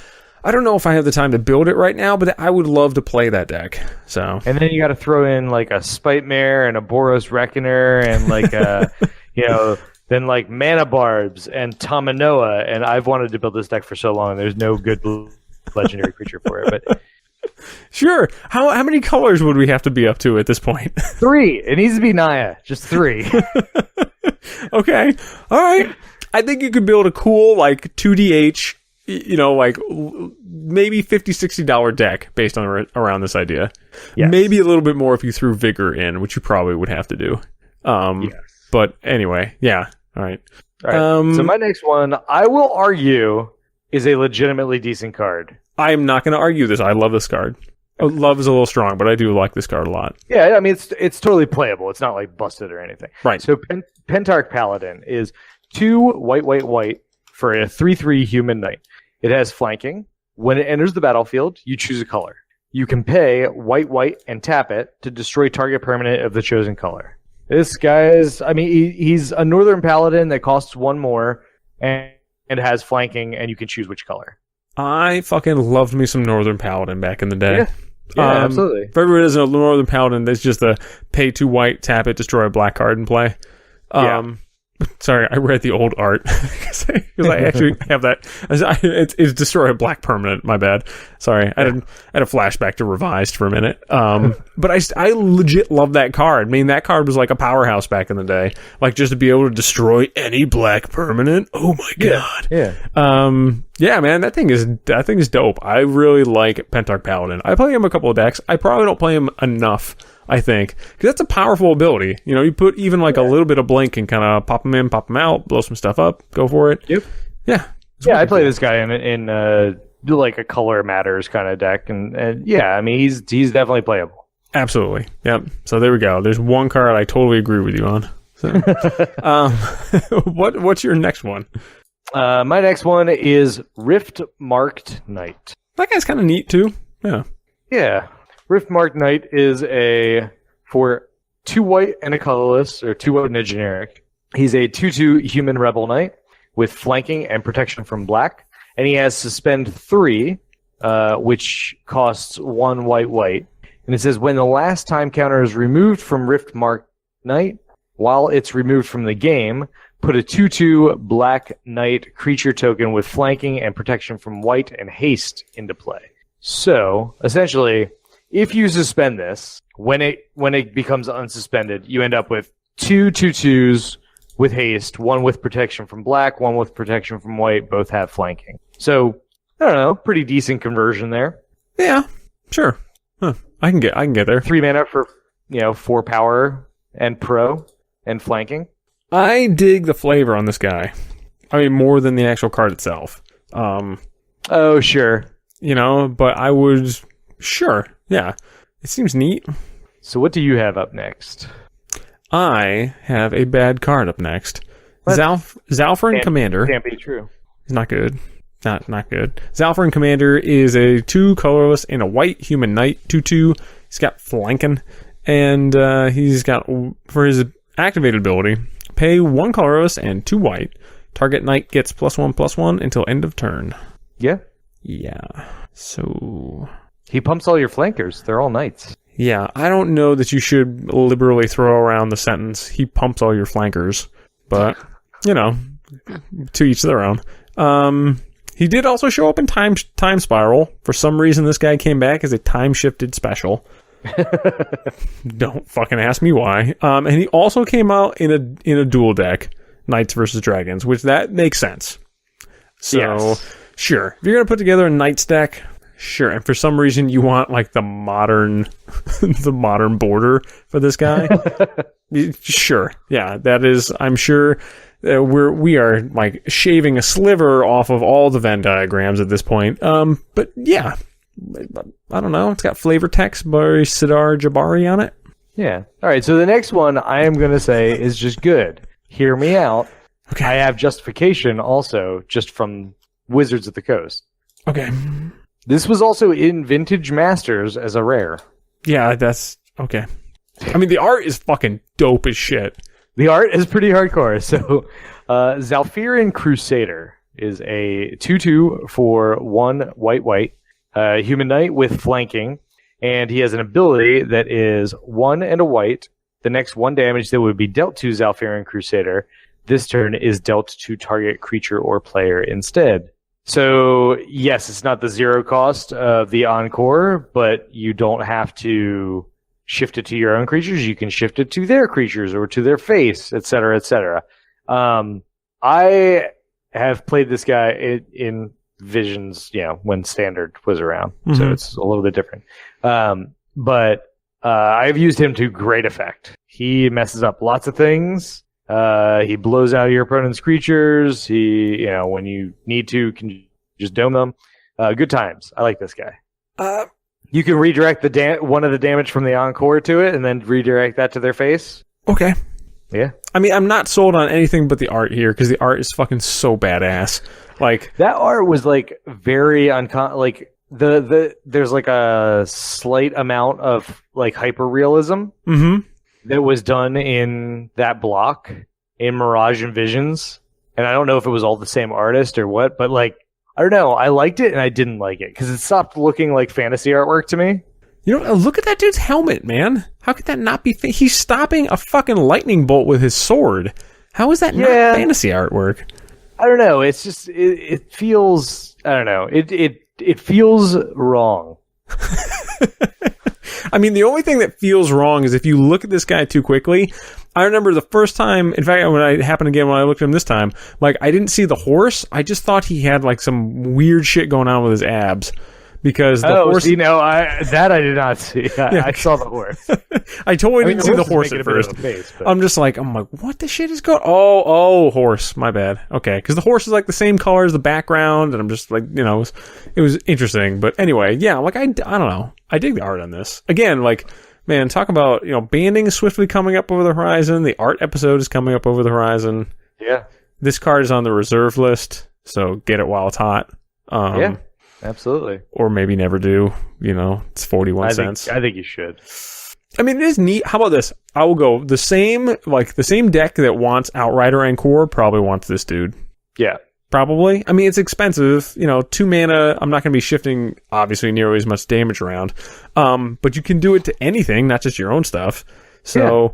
I don't know if I have the time to build it right now, but I would love to play that deck. So. And then you got to throw in like a Spite Mare and a Boros Reckoner and like a, then like Mana Barbs and Tamanoa. And I've wanted to build this deck for so long. There's no good legendary creature for it, but. Sure. How many colors would we have to be up to at this point? 3. It needs to be Naya. Just 3. Okay. All right. I think you could build a cool like 2DH, like maybe $50-$60 deck based on around this idea. Yes. Maybe a little bit more if you threw Vigor in, which you probably would have to do. Yes. But anyway, yeah. All right. So my next one, I will argue, is a legitimately decent card. I'm not going to argue this. I love this card. Love is a little strong, but I do like this card a lot. Yeah, I mean, it's totally playable. It's not like busted or anything. Right. So Pentarch Paladin is 2 white for a 3/3 human knight. It has flanking. When it enters the battlefield, you choose a color. You can pay white, and tap it to destroy target permanent of the chosen color. This guy is, I mean, he's a Northern Paladin that costs 1 more and has flanking, and you can choose which color. I fucking loved me some Northern Paladin back in the day. Yeah, absolutely. For everyone who doesn't know, Northern Paladin, that's just a pay 2 white, tap it, destroy a black card and play. Sorry, I read the old art because I actually have that. It's destroy a black permanent. My bad. Sorry, I had a flashback to Revised for a minute. But I legit love that card. I mean, that card was like a powerhouse back in the day. Like just to be able to destroy any black permanent. Oh my god. Yeah. Yeah, man, that thing is dope. I really like Pentarch Paladin. I play him a couple of decks. I probably don't play him enough I think. Because that's a powerful ability. You know, you put even like a little bit of blink and kind of pop them in, pop them out, blow some stuff up, go for it. Yep. Yeah. Yeah, I play this guy in like a color matters kind of deck, and yeah, I mean he's definitely playable. Absolutely. Yep. So there we go. There's one card I totally agree with you on. So, what's your next one? My next one is Rift Marked Knight. That guy's kind of neat too. Yeah. Yeah. Rift Marked Knight is for 2 white and a colorless, or 2 white and a generic. He's a 2/2 human rebel knight with flanking and protection from black, and he has Suspend 3, which costs 1 white. And it says when the last time counter is removed from Rift Marked Knight, while it's removed from the game, put a 2/2 black knight creature token with flanking and protection from white and haste into play. So, essentially, if you suspend this, when it becomes unsuspended, you end up with 2 2/2s with haste, 1 with protection from black, 1 with protection from white, both have flanking. So, I don't know, pretty decent conversion there. Yeah, sure. Huh. I can get there. 3 mana for, 4 power and pro and flanking. I dig the flavor on this guy. I mean, more than the actual card itself. Oh, sure. But I would... Sure, yeah. It seems neat. So what do you have up next? I have a bad card up next. Zhalfirin Commander. Can't be true. He's not good. Not good. Zhalfirin Commander is a 2 colorless and a white human knight, 2/2. He's got flanking, and he's got, for his activated ability, pay 1 colorless and 2 white. Target knight gets +1/+1 until end of turn. Yeah. Yeah. So he pumps all your flankers. They're all knights. Yeah, I don't know that you should liberally throw around the sentence, he pumps all your flankers. But, to each their own. He did also show up in Time Spiral. For some reason, this guy came back as a time-shifted special. Don't fucking ask me why. And he also came out in a dual deck, Knights versus Dragons, which that makes sense. So, yes. Sure. If you're going to put together a Knights deck... Sure, and for some reason you want like the modern border for this guy. Sure, yeah, that is. I'm sure we are like shaving a sliver off of all the Venn diagrams at this point. But yeah, I don't know. It's got flavor text by Sidar Jabari on it. Yeah. All right. So the next one I am going to say is just good. Hear me out. Okay. I have justification also just from Wizards of the Coast. Okay. This was also in Vintage Masters as a rare. Yeah, that's okay. I mean, the art is fucking dope as shit. The art is pretty hardcore. So, Zhalfirin Crusader is a 2/2 for 1 white, human knight with flanking, and he has an ability that is 1 and a white. The next 1 damage that would be dealt to Zhalfirin Crusader this turn is dealt to target creature or player instead. So, yes, it's not the 0 cost of the Encore, but you don't have to shift it to your own creatures. You can shift it to their creatures or to their face, etc., etc. I have played this guy in Visions, when Standard was around, so it's a little bit different. But I've used him to great effect. He messes up lots of things. He blows out your opponent's creatures. He, when you need to, can just dome them. Good times. I like this guy. You can redirect one of the damage from the Encore to it, and then redirect that to their face. Okay. Yeah. I mean, I'm not sold on anything but the art here, because the art is fucking so badass. Like, that art was like very like there's like a slight amount of like hyper realism. That was done in that block in Mirage and Visions. And I don't know if it was all the same artist or what, but like, I don't know. I liked it and I didn't like it because it stopped looking like fantasy artwork to me. Look at that dude's helmet, man. How could that not be? He's stopping a fucking lightning bolt with his sword. How is that not fantasy artwork? I don't know. It's just, it feels, I don't know. It feels wrong. I mean, the only thing that feels wrong is if you look at this guy too quickly. I remember the first time, in fact, when it happened again when I looked at him this time, like, I didn't see the horse. I just thought he had, like, some weird shit going on with his abs. because the horse. That I did not see. I saw the horse. I totally didn't see the horse at first. I'm like, what the shit is going? Oh, horse. My bad. Okay, because the horse is like the same color as the background, and I'm just like, it was interesting. But anyway, yeah, like I don't know. I dig the art on this. Again, like, man, talk about banding is swiftly coming up over the horizon. The art episode is coming up over the horizon. Yeah, this card is on the reserve list, so get it while it's hot. Yeah. Absolutely. Or maybe never do. It's 41 cents. I think you should. I mean, it is neat. How about this? I will go the same deck that wants Outrider and Core probably wants this dude. Yeah. Probably. I mean, it's expensive. 2 mana. I'm not going to be shifting, obviously, nearly as much damage around. But you can do it to anything, not just your own stuff. So,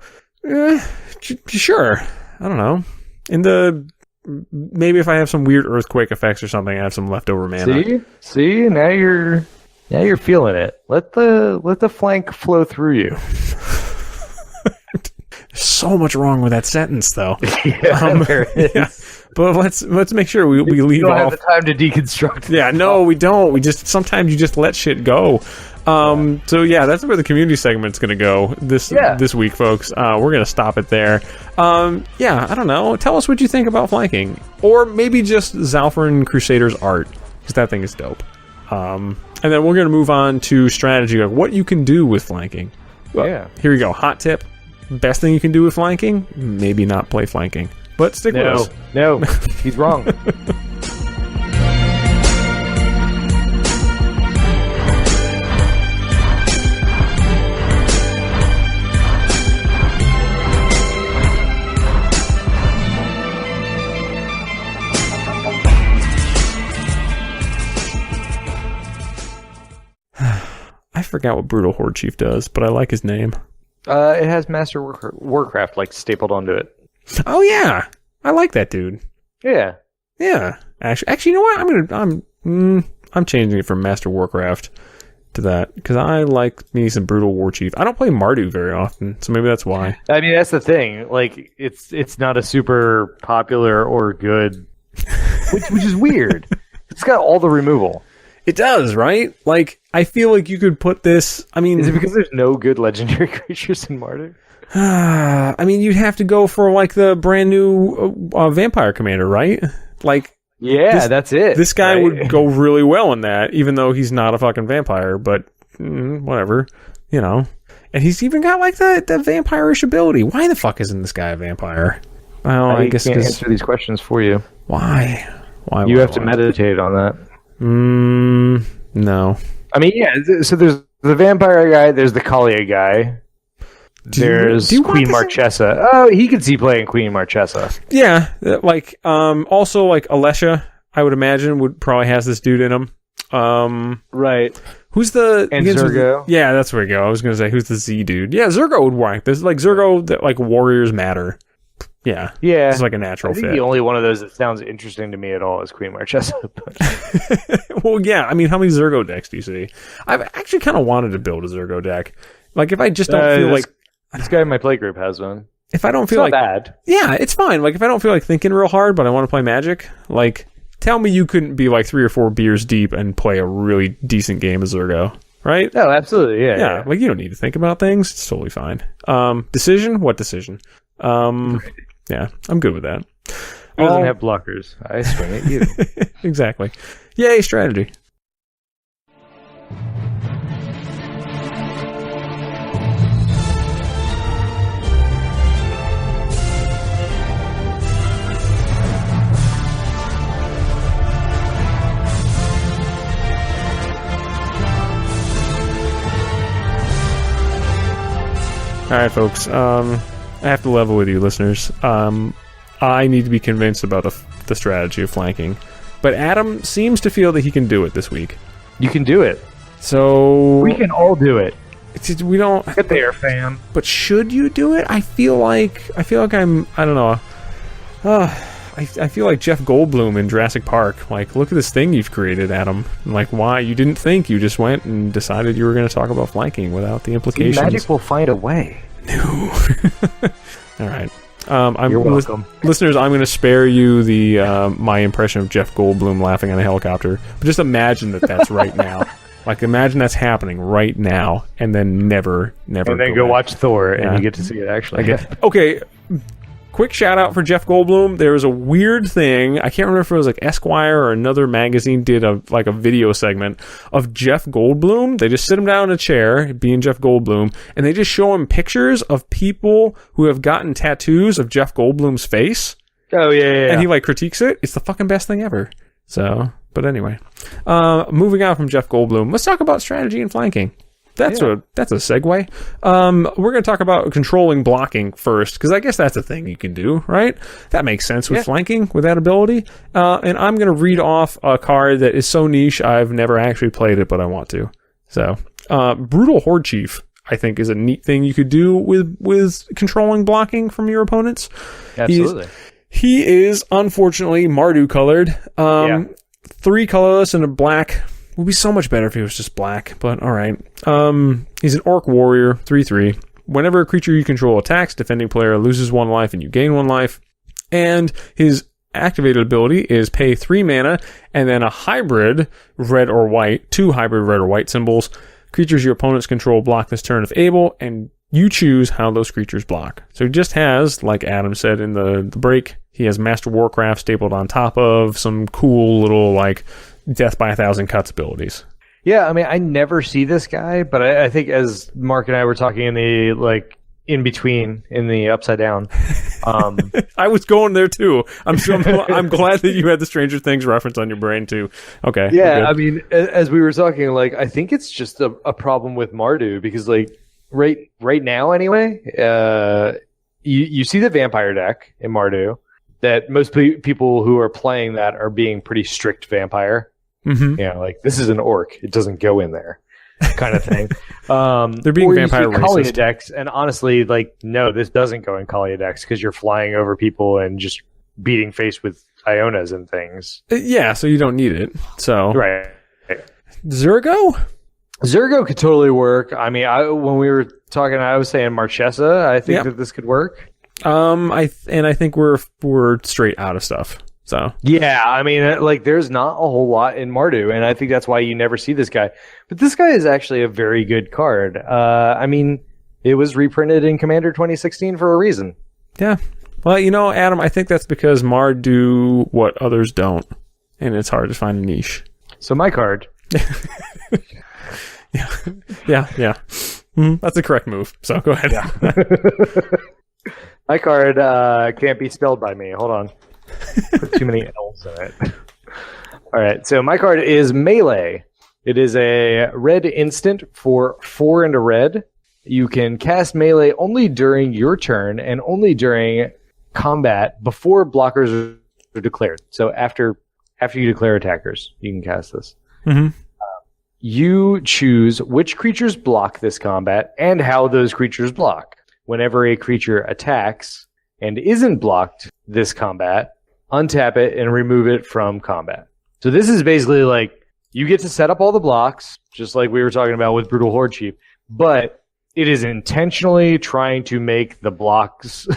sure. I don't know. Maybe if I have some weird earthquake effects or something, I have some leftover mana. See, now you're feeling it. Let the flank flow through you. There's so much wrong with that sentence, though. There is. Yeah. But let's make sure we leave off. We don't have the time to deconstruct. Yeah, no, we don't. Sometimes you just let shit go. So yeah, that's where the community segment's going to go this week, folks. We're going to stop it there. I don't know. Tell us what you think about flanking, or maybe just Zalfrin Crusaders art, because that thing is dope. And then we're going to move on to strategy of what you can do with flanking. Well, here we go. Hot tip: best thing you can do with flanking, maybe not play flanking, but stick with us. No, he's wrong. I forgot what Brutal Horde Chief does, but I like his name. It has Master Warcraft stapled onto it. Oh yeah, I like that dude. Yeah. Actually, you know what? I'm changing it from Master Warcraft to that because I like me some Brutal War Chief. I don't play Mardu very often, so maybe that's why. I mean, that's the thing. Like, it's not a super popular or good, which is weird. It's got all the removal. It does, right? Like, I feel like you could put this... I mean... Is it because there's no good legendary creatures in Mardu? I mean, you'd have to go for, like, the brand new Vampire Commander, right? Like... Yeah, that's it. This guy would go really well in that, even though he's not a fucking vampire, but whatever, And he's even got, like, the vampire-ish ability. Why the fuck isn't this guy a vampire? Well, I guess... can't answer these questions for you. Why? You have to meditate on that. No. I mean, yeah, so there's the vampire guy, there's the Kalia guy, there's Queen Marchesa. Oh, he could see playing Queen Marchesa. Yeah, like, also, like, Alessia, I would imagine, would probably has this dude in him. Right. Who's the... And Zurgo. Yeah, that's where we go. I was going to say, who's the Z dude? Yeah, Zurgo would work. There's, like, Zurgo, that, like, warriors matter. Yeah. It's like a natural fit. The only one of those that sounds interesting to me at all is Queen Marchesa. Well, yeah. I mean, how many Zurgo decks do you see? I've actually kind of wanted to build a Zurgo deck. Like, if I just don't feel like... This guy in my play group has one. If I don't feel it's not bad. Yeah, it's fine. Like, if I don't feel like thinking real hard, but I want to play Magic, like, tell me you couldn't be, like, 3 or 4 beers deep and play a really decent game of Zurgo. Right? No, absolutely. Yeah. Like, you don't need to think about things. It's totally fine. Decision? What decision? Yeah, I'm good with that. He doesn't have blockers. I swing at you. Exactly. Yay, strategy. All right, folks. I have to level with you, listeners. I need to be convinced about the strategy of flanking. But Adam seems to feel that he can do it this week. You can do it. So... We can all do it. We don't... Get there, fam. But should you do it? I feel like I'm... I don't know. I feel like Jeff Goldblum in Jurassic Park. Like, look at this thing you've created, Adam. Like, why? You didn't think. You just went and decided you were going to talk about flanking without the implications. Magic will find a way. No. All right. You're welcome. Listeners, I'm going to spare you the my impression of Jeff Goldblum laughing on a helicopter. But just imagine that's right now. Like, imagine that's happening right now, and then never. And then go watch Thor, and you get to see it actually. Okay. Quick shout out for Jeff Goldblum. There was a weird thing. I can't remember if it was like Esquire or another magazine did a video segment of Jeff Goldblum. They just sit him down in a chair, being Jeff Goldblum, and they just show him pictures of people who have gotten tattoos of Jeff Goldblum's face. Oh, yeah. And he like critiques it. It's the fucking best thing ever. So, but anyway, moving on from Jeff Goldblum, let's talk about strategy and flanking. That's a segue. We're going to talk about controlling blocking first, because I guess that's a thing you can do, right? That makes sense with flanking, with that ability. And I'm going to read off a card that is so niche, I've never actually played it, but I want to. So, Brutal Horde Chief, I think, is a neat thing you could do with controlling blocking from your opponents. Absolutely. He is, unfortunately, Mardu colored. 3 colorless and a black. Would be so much better if he was just black, but alright. He's an Orc Warrior, 3/3. Whenever a creature you control attacks, defending player loses 1 life and you gain 1 life. And his activated ability is pay 3 mana, and then a hybrid red or white, 2 hybrid red or white symbols. Creatures your opponents control block this turn if able, and you choose how those creatures block. So he just has, like Adam said in the break, he has Master Warcraft stapled on top of some cool little, like, Death by 1,000 Cuts abilities. Yeah, I mean, I never see this guy, but I think as Mark and I were talking in the, like, in between, in the upside down. I was going there too. I'm glad that you had the Stranger Things reference on your brain too. Okay. Yeah, I mean, as we were talking, like, I think it's just a problem with Mardu, because, like, right now anyway, you see the vampire deck in Mardu, that most people who are playing that are being pretty strict vampire. Mm-hmm. You know, like, this is an orc, it doesn't go in there, kind of thing. They're being vampire racist. Kaalia decks, and honestly, like, no, this doesn't go in Kaalia decks, because you're flying over people and just beating face with Ionas and things. Yeah, so you don't need it. So right. Zergo could totally work. I mean, when we were talking, I was saying Marchesa. I think that this could work. I think we're straight out of stuff. So yeah, I mean, like, there's not a whole lot in Mardu, and I think that's why you never see this guy. But this guy is actually a very good card. I mean, it was reprinted in Commander 2016 for a reason. Yeah. Well, you know, Adam, I think that's because Mar do what others don't, and it's hard to find a niche. So my card. Yeah. That's a correct move. So go ahead. Yeah. My card can't be spelled by me. Hold on. Put too many L's in it. All right. So my card is Melee. It is a red instant for 4 and a red. You can cast Melee only during your turn and only during combat before blockers are declared. So after you declare attackers, you can cast this. Mm-hmm. You choose which creatures block this combat and how those creatures block. Whenever a creature attacks and isn't blocked this combat, untap it and remove it from combat. So this is basically like, you get to set up all the blocks, just like we were talking about with Brutal Horde Chief, but it is intentionally trying to make the blocks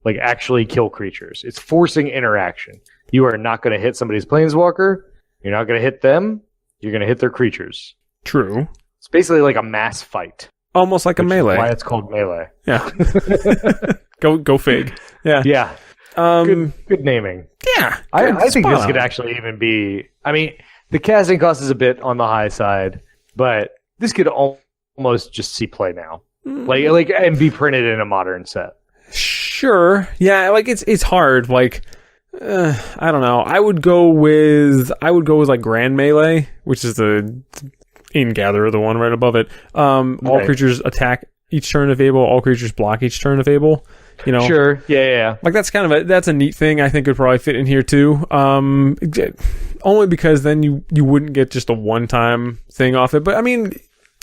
like actually kill creatures. It's forcing interaction. You are not going to hit somebody's Planeswalker. You're not going to hit them. You're going to hit their creatures. True. It's basically like a mass fight. Almost like a melee. Why it's called Melee. Yeah. Go fig. Yeah. Yeah. Good naming. Yeah. I think this could actually even be... I mean, the casting cost is a bit on the high side, but this could almost just see play now. Like and be printed in a modern set. Sure. Yeah, like it's hard. Like I don't know. I would go with like Grand Melee, which is the Ingatherer, the one right above it. All creatures attack each turn if able. All creatures block each turn if able. You know. Sure. Yeah. Like that's kind of that's a neat thing. I think would probably fit in here too. Only because then you wouldn't get just a one-time thing off it. But I mean,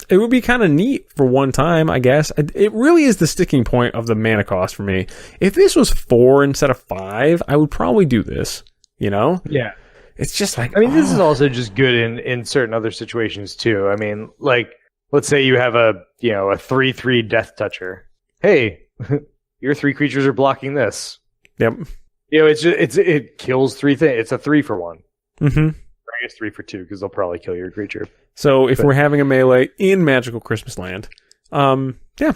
it would be kind of neat for one time, I guess. It really is the sticking point of the mana cost for me. If this was 4 instead of 5, I would probably do this. You know? Yeah. It's just like... I mean, this is also just good in certain other situations, too. I mean, like, let's say you have a 3/3 Death Toucher. Hey, your 3 creatures are blocking this. Yep. You know, it kills 3 things. It's a 3-for-1. Mm-hmm. Bring guess 3 for 2 because they'll probably kill your creature. So if we're having a melee in Magical Christmas Land, yeah.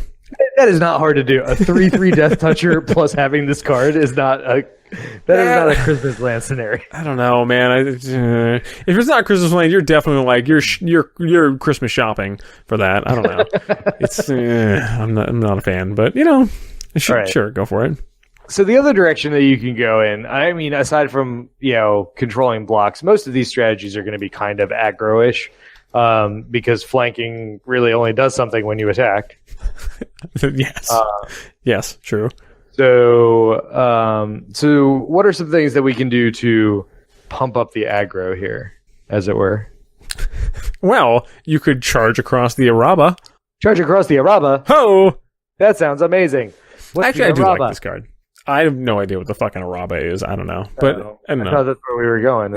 That is not hard to do. A 3/3 Death Toucher plus having this card is not a not a Christmas Land scenario. I don't know, man. If it's not Christmas Land, you're definitely like you're Christmas shopping for that. I don't know. It's I'm not a fan, but sure, go for it. So the other direction that you can go in, I mean, aside from controlling blocks, most of these strategies are going to be kind of aggro-ish. Because flanking really only does something when you attack. Yes. Yes, true. So what are some things that we can do to pump up the aggro here, as it were? Well, you could charge across the Araba. Charge across the Araba? Ho! That sounds amazing. Actually, I do like this card. I have no idea what the fucking Araba is. I don't know, but I don't know. I thought that's where we were going.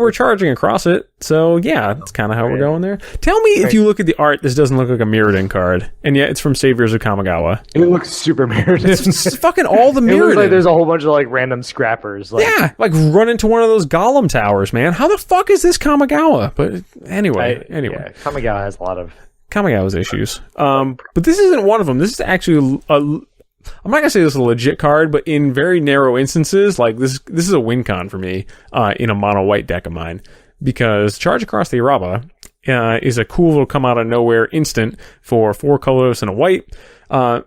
We're charging across it, so yeah, that's kind of how we're going there. Tell me if you look at the art, this doesn't look like a Mirrodin card, and yet it's from Saviors of Kamigawa. It looks super Mirrodin. It's fucking all the Mirrodin. It looks like there's a whole bunch of like random scrappers. Yeah, like run into one of those Golem towers, man. How the fuck is this Kamigawa? But anyway, yeah, Kamigawa has a lot of Kamigawa's issues. But this isn't one of them. This is actually I'm not gonna say this is a legit card, but in very narrow instances, like this is a win con for me in a mono white deck of mine, because Charge Across the Araba is a cool little come out of nowhere instant for 4 colors and a white. Does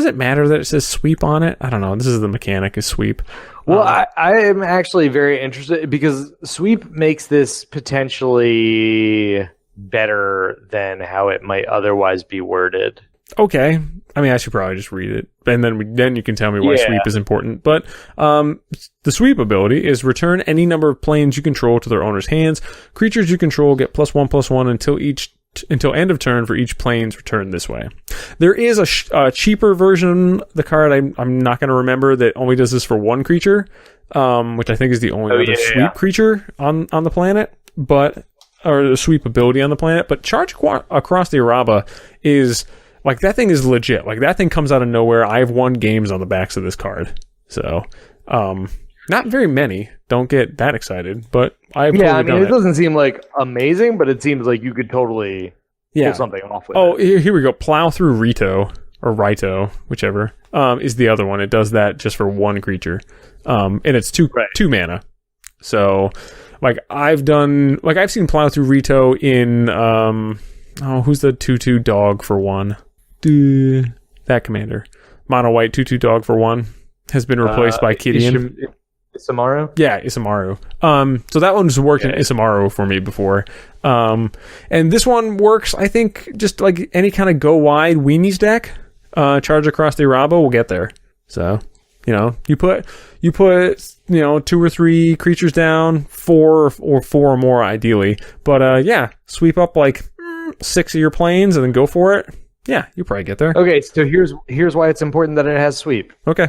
it matter that it says sweep on it? I don't know. This is the mechanic is sweep. Well, I am actually very interested because sweep makes this potentially better than how it might otherwise be worded. Okay. I mean, I should probably just read it, and then you can tell me why sweep is important. But the sweep ability is return any number of planes you control to their owner's hands. Creatures you control get +1/+1 until end of turn for each plane's returned this way. There is a cheaper version of the card I'm not going to remember that only does this for one creature, which I think is the only other sweep creature on the planet, or the sweep ability on the planet. But Charge Across the Araba is... like, that thing is legit. Like, that thing comes out of nowhere. I have won games on the backs of this card. So, not very many. Don't get that excited. But I've totally done it. It doesn't seem, like, amazing, but it seems like you could totally pull something off with it. Here we go. Plow Through Rito, or Rito, whichever, is the other one. It does that just for one creature. And it's two mana. So, like, I've seen Plow Through Rito in, who's the 2/2 dog for 1? That commander. Mono white 2/2 dog for 1 has been replaced by Kidian. Isamaru? Yeah, Isamaru. So that one's worked in Isamaru for me before. And this one works, I think, just like any kind of go wide weenies deck. Charge Across the Araba will get there. So, you put 2 or 3 creatures down, 4 or more ideally. But sweep up like 6 of your planes and then go for it. Yeah, you probably get there. Okay, so here's why it's important that it has sweep. Okay.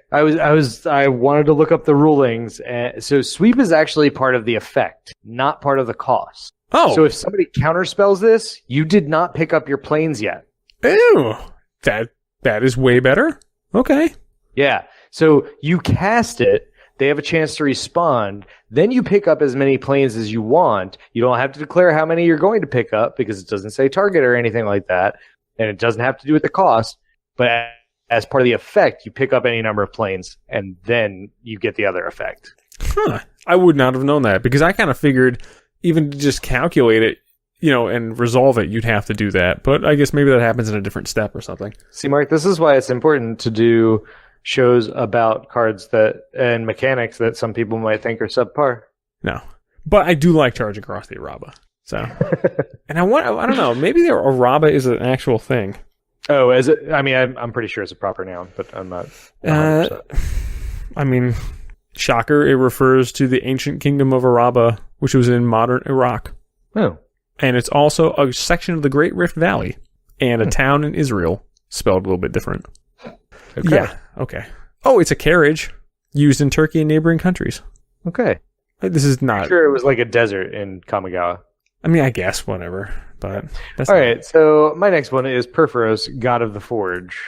I wanted to look up the rulings. So sweep is actually part of the effect, not part of the cost. Oh. So if somebody counterspells this, you did not pick up your planes yet. Ew. That is way better. Okay. Yeah. So you cast it. They have a chance to respond. Then you pick up as many planes as you want. You don't have to declare how many you're going to pick up because it doesn't say target or anything like that. And it doesn't have to do with the cost. But as part of the effect, you pick up any number of planes, and then you get the other effect. Huh. I would not have known that because I kind of figured even to just calculate it, and resolve it, you'd have to do that. But I guess maybe that happens in a different step or something. See, Mark, this is why it's important to do shows about cards and mechanics that some people might think are subpar. No, but I do like Charge Across the Araba. So, and I don't know, maybe the Araba is an actual thing. Oh, is it? I mean, I'm pretty sure it's a proper noun, but I'm not 100%. I mean, shocker, it refers to the ancient kingdom of Araba, which was in modern Iraq. Oh. And it's also a section of the Great Rift Valley and a town in Israel, spelled a little bit different. Okay. Yeah, okay. Oh, it's a carriage used in Turkey and neighboring countries. Okay. This is not... I'm sure it was like a desert in Kamigawa. I mean, I guess, whatever. But that's all right, so my next one is Purphoros, God of the Forge.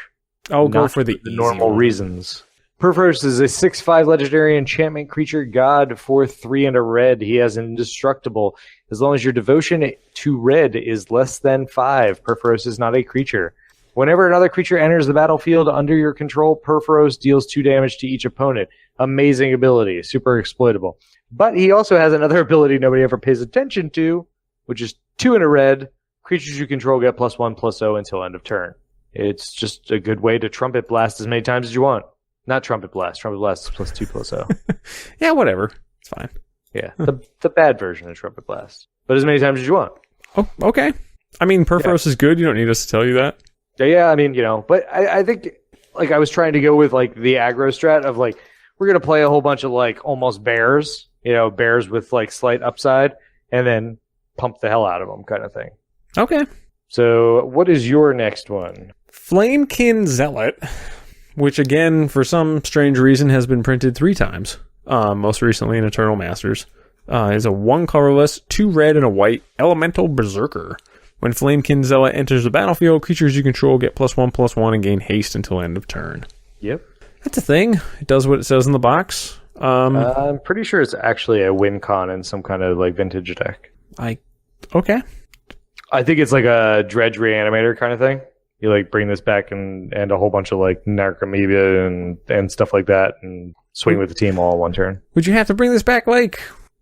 Oh, go for the normal reasons. Purphoros is a 6/5 legendary enchantment creature god for 3 and a red. He has indestructible. As long as your devotion to red is less than 5, Purphoros is not a creature. Whenever another creature enters the battlefield under your control, Purphoros deals 2 damage to each opponent. Amazing ability, super exploitable. But he also has another ability nobody ever pays attention to, which is 2 and a red. Creatures you control get +1/+0 until end of turn. It's just a good way to Trumpet Blast as many times as you want. Not Trumpet Blast. Trumpet Blast is +2/+0. Yeah, whatever. It's fine. Yeah, the bad version of Trumpet Blast. But as many times as you want. Oh, okay. I mean, Purphoros is good. You don't need us to tell you that. Yeah, I mean, but I think, like, I was trying to go with, like, the aggro strat of, like, we're going to play a whole bunch of, like, almost bears, bears with, like, slight upside, and then pump the hell out of them kind of thing. Okay. So, what is your next one? Flamekin Zealot, which, again, for some strange reason, has been printed 3 times, most recently in Eternal Masters, is a 1 colorless, 2 red, and a white elemental berserker. When Flamekin Zealot enters the battlefield, creatures you control get +1/+1 and gain haste until end of turn. Yep. That's a thing. It does what it says in the box. I'm pretty sure it's actually a win con in some kind of, like, vintage deck. Okay. I think it's like a Dredge Reanimator kind of thing. You, like, bring this back and a whole bunch of, like, Narcomoeba and stuff like that and swing with the team all in one turn. Would you have to bring this back, like,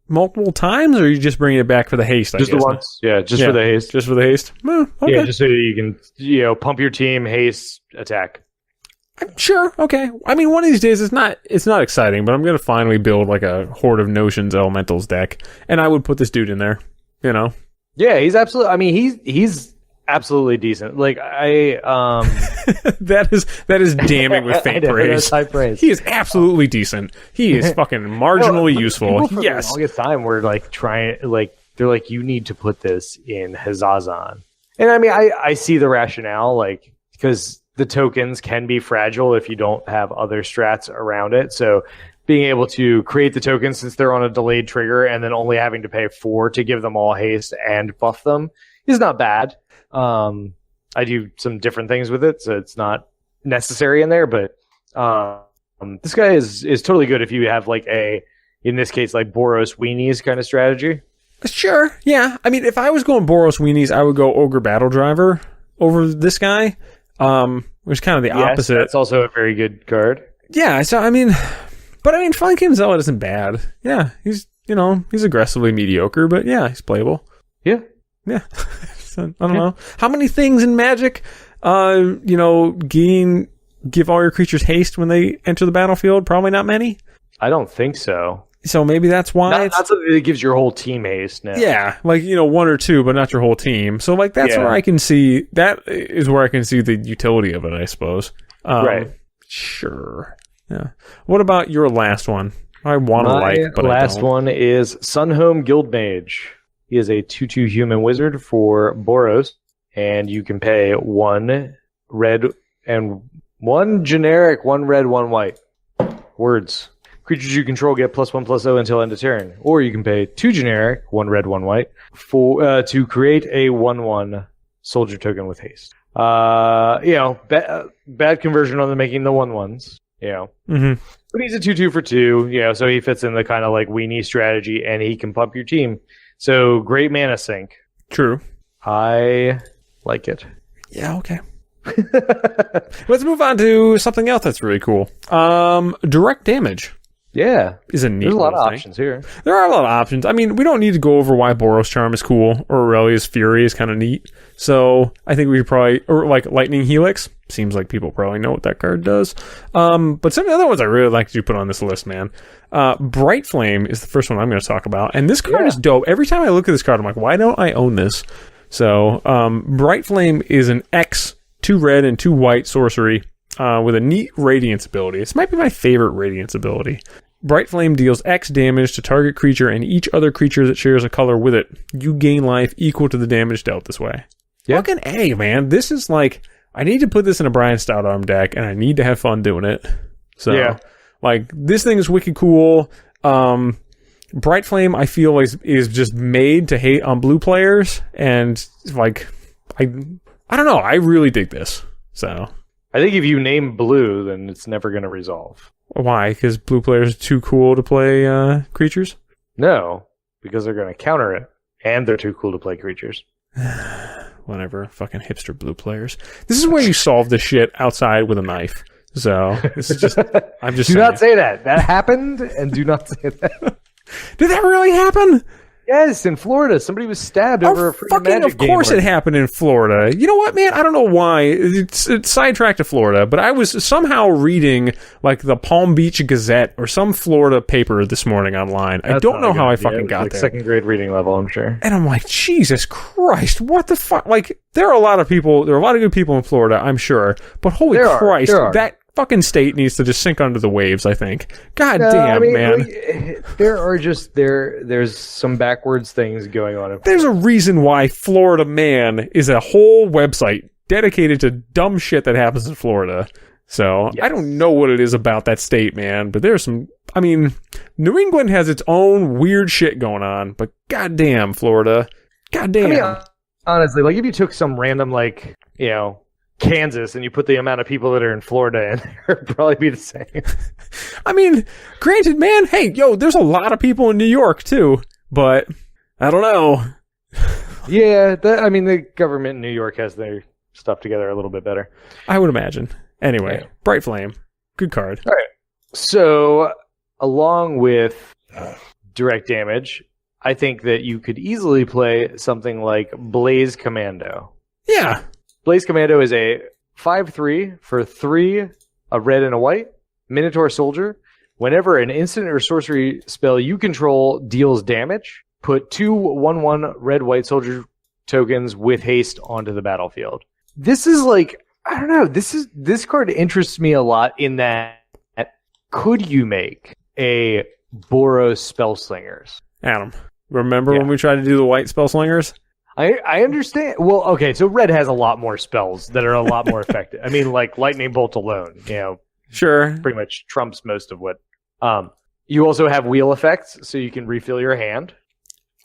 multiple times, or are you just bringing it back for the haste? Just the once. Yeah, for the haste. Just for the haste? Okay. Yeah, just so you can, pump your team, haste, attack. Sure, okay. I mean, one of these days, it's not exciting, but I'm going to finally build, like, a Horde of Notions Elementals deck, and I would put this dude in there, Yeah, he's absolutely, I mean, he's absolutely decent. Like, that is damning with faint praise. High praise. He is absolutely decent. He is fucking marginally useful. Yes. For the longest time, we're like they're like, you need to put this in Hazazon. And I mean, I see the rationale, like, because the tokens can be fragile if you don't have other strats around it. So being able to create the tokens since they're on a delayed trigger and then only having to pay 4 to give them all haste and buff them is not bad. I do some different things with it, so it's not necessary in there, but this guy is totally good if you have, like, in this case, like, Boros Weenies kind of strategy. Sure, yeah. I mean, if I was going Boros Weenies, I would go Ogre Battle Driver over this guy, which is kind of the opposite. That's also a very good card. Yeah, so, Flamekin Zealot isn't bad. Yeah, he's aggressively mediocre, but yeah, he's playable. Yeah. Yeah. I don't know. How many things in Magic, give all your creatures haste when they enter the battlefield? Probably not many. I don't think so. So maybe that's why. Not something that gives your whole team haste now. Yeah, like, 1 or 2, but not your whole team. So, like, that's where I can see, that is where I can see the utility of it, I suppose. Right. Sure. Yeah. What about your last one? I want to like, but last I don't. one is Sunhome Guildmage. He is a 2/2 human wizard for Boros, and you can pay 1 red and 1 generic, 1 red, 1 white. Words. Creatures you control get +1/+0 until end of turn. Or you can pay 2 generic, 1 red, 1 white, to create a 1/1 soldier token with haste. Bad conversion on the making the 1/1s. Mm-hmm. But he's a 2/2 for 2, so he fits in the kind of, like, weenie strategy, and he can pump your team. So, great mana sink. True. I like it. Yeah, okay. Let's move on to something else that's really cool. Direct damage. Yeah. Is a neat There's a lot of thing. options here. There are a lot of options. I mean, we don't need to go over why Boros Charm is cool, or Aurelia's Fury is kind of neat. So, I think we probably, or like Lightning Helix. Seems like people probably know what that card does. But some of the other ones I really like to put on this list, man. Bright Flame is the first one I'm going to talk about. And this card is dope. Every time I look at this card, I'm like, why don't I own this? So, Bright Flame is an X, 2 red and 2 white sorcery with a neat Radiance ability. This might be my favorite Radiance ability. Bright Flame deals X damage to target creature and each other creature that shares a color with it. You gain life equal to the damage dealt this way. Yeah. Fucking A, man. This is like, I need to put this in a Brian Stoutarm deck, and I need to have fun doing it. So, like, this thing is wicked cool. Bright Flame, I feel, is just made to hate on blue players, and, like, I don't know. I really dig this. So, I think if you name blue, then it's never going to resolve. Why? Because blue players are too cool to play creatures? No, because they're going to counter it, and they're too cool to play creatures. Whatever, fucking hipster blue players. This is where you solve this shit outside with a knife. So this is just. I'm just. Do saying. not say that. That happened, and do not say that. Did that really happen? Yes, in Florida, somebody was stabbed over a freaking Magic game. Of course, it happened in Florida. You know what, man? I don't know why. It's sidetracked to Florida, but I was somehow reading like the Palm Beach Gazette or some Florida paper this morning online. I don't know how I fucking got there. Second grade reading level, I'm sure. And I'm like, Jesus Christ, what the fuck? Like, there are a lot of people. There are a lot of good people in Florida, I'm sure. But holy Christ, that fucking state needs to just sink under the waves, I think. God damn, man. There's some backwards things going on. There's a reason why Florida Man is a whole website dedicated to dumb shit that happens in Florida. So, yes. I don't know what it is about that state, man, but there's some, I mean, New England has its own weird shit going on, but goddamn, Florida. Goddamn. I mean, honestly, like if you took some random, like, you know, Kansas and you put the amount of people that are in Florida in there, it'd probably be the same. I mean, granted, man, hey, there's a lot of people in New York too, but I don't know. Yeah, the government in New York has their stuff together a little bit better. I would imagine. Anyway, yeah. Bright Flame, good card. All right. So, along with direct damage, I think that you could easily play something like Blaze Commando. Yeah. Blaze Commando is a 5/3 for 3, a red and a white, Minotaur Soldier. Whenever an instant or sorcery spell you control deals damage, put 2 1/1 red-white soldier tokens with haste onto the battlefield. This is like, I don't know, this card interests me a lot in that could you make a Boros Spellslingers? Adam, remember when we tried to do the white Spellslingers? I understand. Well, okay, so red has a lot more spells that are a lot more effective. I mean, like Lightning Bolt alone, sure, pretty much trumps most of what. You also have wheel effects, so you can refill your hand.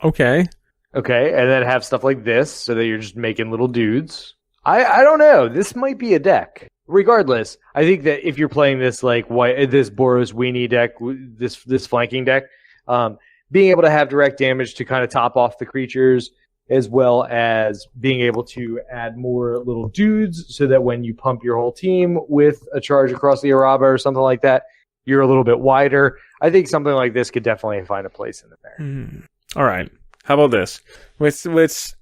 Okay, and then have stuff like this, so that you're just making little dudes. I don't know. This might be a deck. Regardless, I think that if you're playing this like this Boros Weenie deck, this flanking deck, being able to have direct damage to kind of top off the creatures, as well as being able to add more little dudes so that when you pump your whole team with a charge across the Araba or something like that, you're a little bit wider. I think something like this could definitely find a place in there. All right. How about this? Let's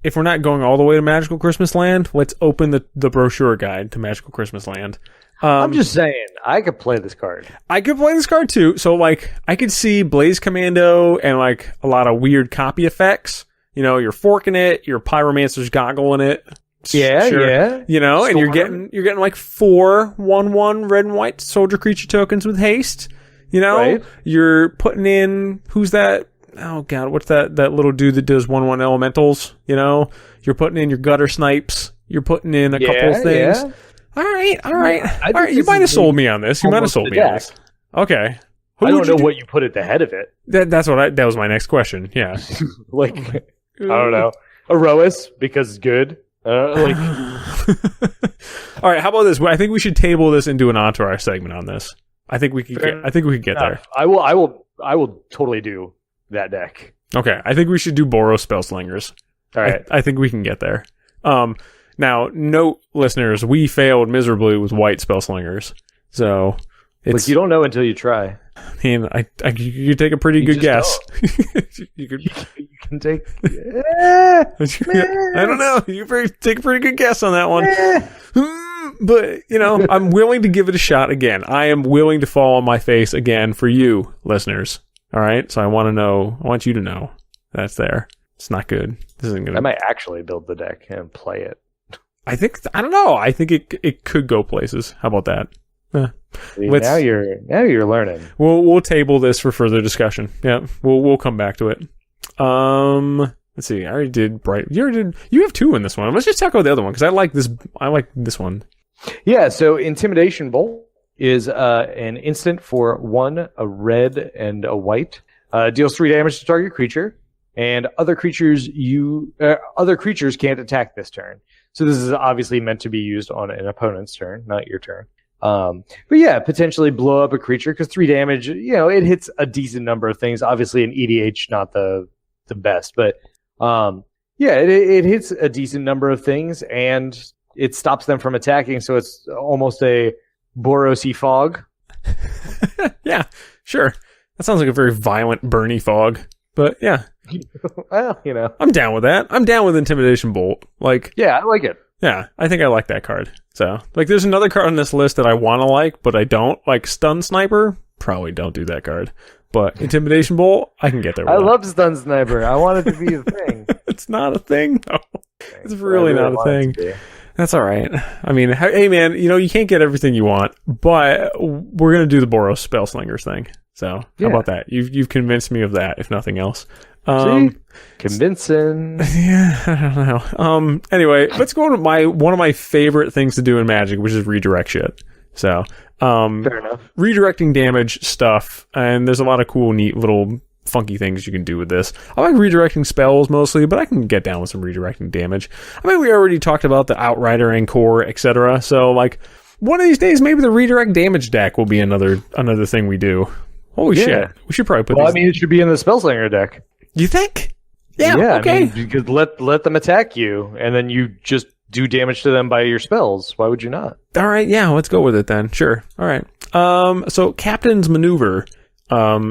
if we're not going all the way to Magical Christmas Land, let's open the brochure guide to Magical Christmas Land. I'm just saying, I could play this card. I could play this card too. So, like, I could see Blaze Commando and, like, a lot of weird copy effects. You're forking it, your Pyromancer's goggle in it. Yeah, sure. Yeah. And you're getting like 4 1/1 red and white soldier creature tokens with haste. Right. You're putting in, who's that? Oh god, what's that little dude that does 1/1 elementals? You're putting in your gutter snipes. You're putting in a couple of things. Yeah. All right. You might have sold me on this. Okay. I don't know what you put at the head of it. That was my next question. Yeah. Like, I don't know. Aroas, because it's good. All right, how about this? I think we should table this and do an entourage segment on this. I think we could get there. I will totally do that deck. Okay, I think we should do Boros Spellslingers. All right. I think we can get there. Now, note, listeners, we failed miserably with white Spellslingers. So, it's... you don't know until you try. I mean, you could take a pretty good guess. you can take... I don't know. You take a pretty good guess on that one. But, I'm willing to give it a shot again. I am willing to fall on my face again for you, listeners. All right? So I want you to know that's there. It's not good. This isn't good. I might actually build the deck and play it. I don't know. I think it could go places. How about that? Now you're learning. We'll table this for further discussion. Yeah, we'll come back to it. Let's see. I already did Bright. You have 2 in this one. Let's just tackle the other one because I like this one. Yeah. So Intimidation Bolt is an instant for 1, a red and a white. Deals 3 damage to target creature, and other creatures can't attack this turn. So this is obviously meant to be used on an opponent's turn, not your turn. But yeah, potentially blow up a creature because 3 damage, it hits a decent number of things. Obviously, an EDH not the best, but yeah, it hits a decent number of things and it stops them from attacking. So it's almost a Boros-y fog. Yeah, sure. That sounds like a very violent, burny fog. But yeah. Well, I'm down with that. I'm down with Intimidation Bolt. Yeah, I like it. Yeah, I think I like that card. So, there's another card on this list that I want to like, but I don't. Stun Sniper, probably don't do that card. But Intimidation Bolt, I can get there with I love Stun Sniper. I want it to be a thing. It's not a thing, no. It's really not a thing. That's all right. I mean, hey, man, you can't get everything you want, but we're going to do the Boros Spellslingers thing. So, how about that? You've convinced me of that, if nothing else. Convincing. Yeah, I don't know. Anyway, let's go to one of my favorite things to do in Magic, which is redirect shit. So, fair enough. Redirecting damage stuff, and there's a lot of cool, neat little funky things you can do with this. I like redirecting spells mostly, but I can get down with some redirecting damage. I mean, we already talked about the Outrider and Core, etc. So, one of these days, maybe the redirect damage deck will be another thing we do. Holy shit. We should probably put Well, I mean, it should be in the Spellslinger deck. You think? Yeah, okay. I mean, you could let them attack you, and then you just do damage to them by your spells. Why would you not? All right, yeah, let's go with it then. Sure. All right. So Captain's Maneuver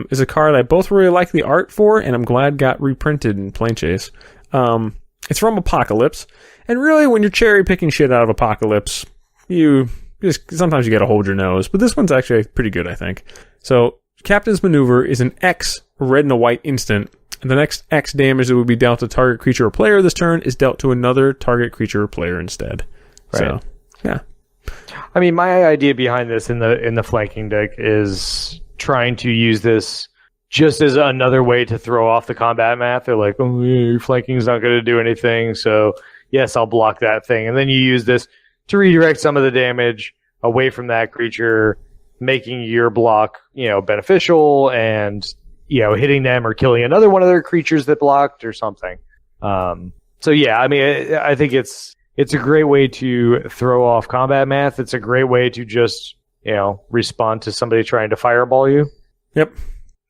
is a card I both really like the art for, and I'm glad got reprinted in Planechase. It's from Apocalypse, and really, when you're cherry picking shit out of Apocalypse, sometimes you gotta hold your nose, but this one's actually pretty good, I think. So Captain's Maneuver is an X red and a white instant. The next X damage that would be dealt to target creature or player this turn is dealt to another target creature or player instead. Right. So, yeah. I mean, my idea behind this in the flanking deck is trying to use this just as another way to throw off the combat math. They're like, oh, yeah, your flanking is not going to do anything, so yes, I'll block that thing. And then you use this to redirect some of the damage away from that creature, making your block, beneficial and hitting them or killing another one of their creatures that blocked or something. So yeah, I mean, I think it's a great way to throw off combat math. It's a great way to just, respond to somebody trying to fireball you. Yep.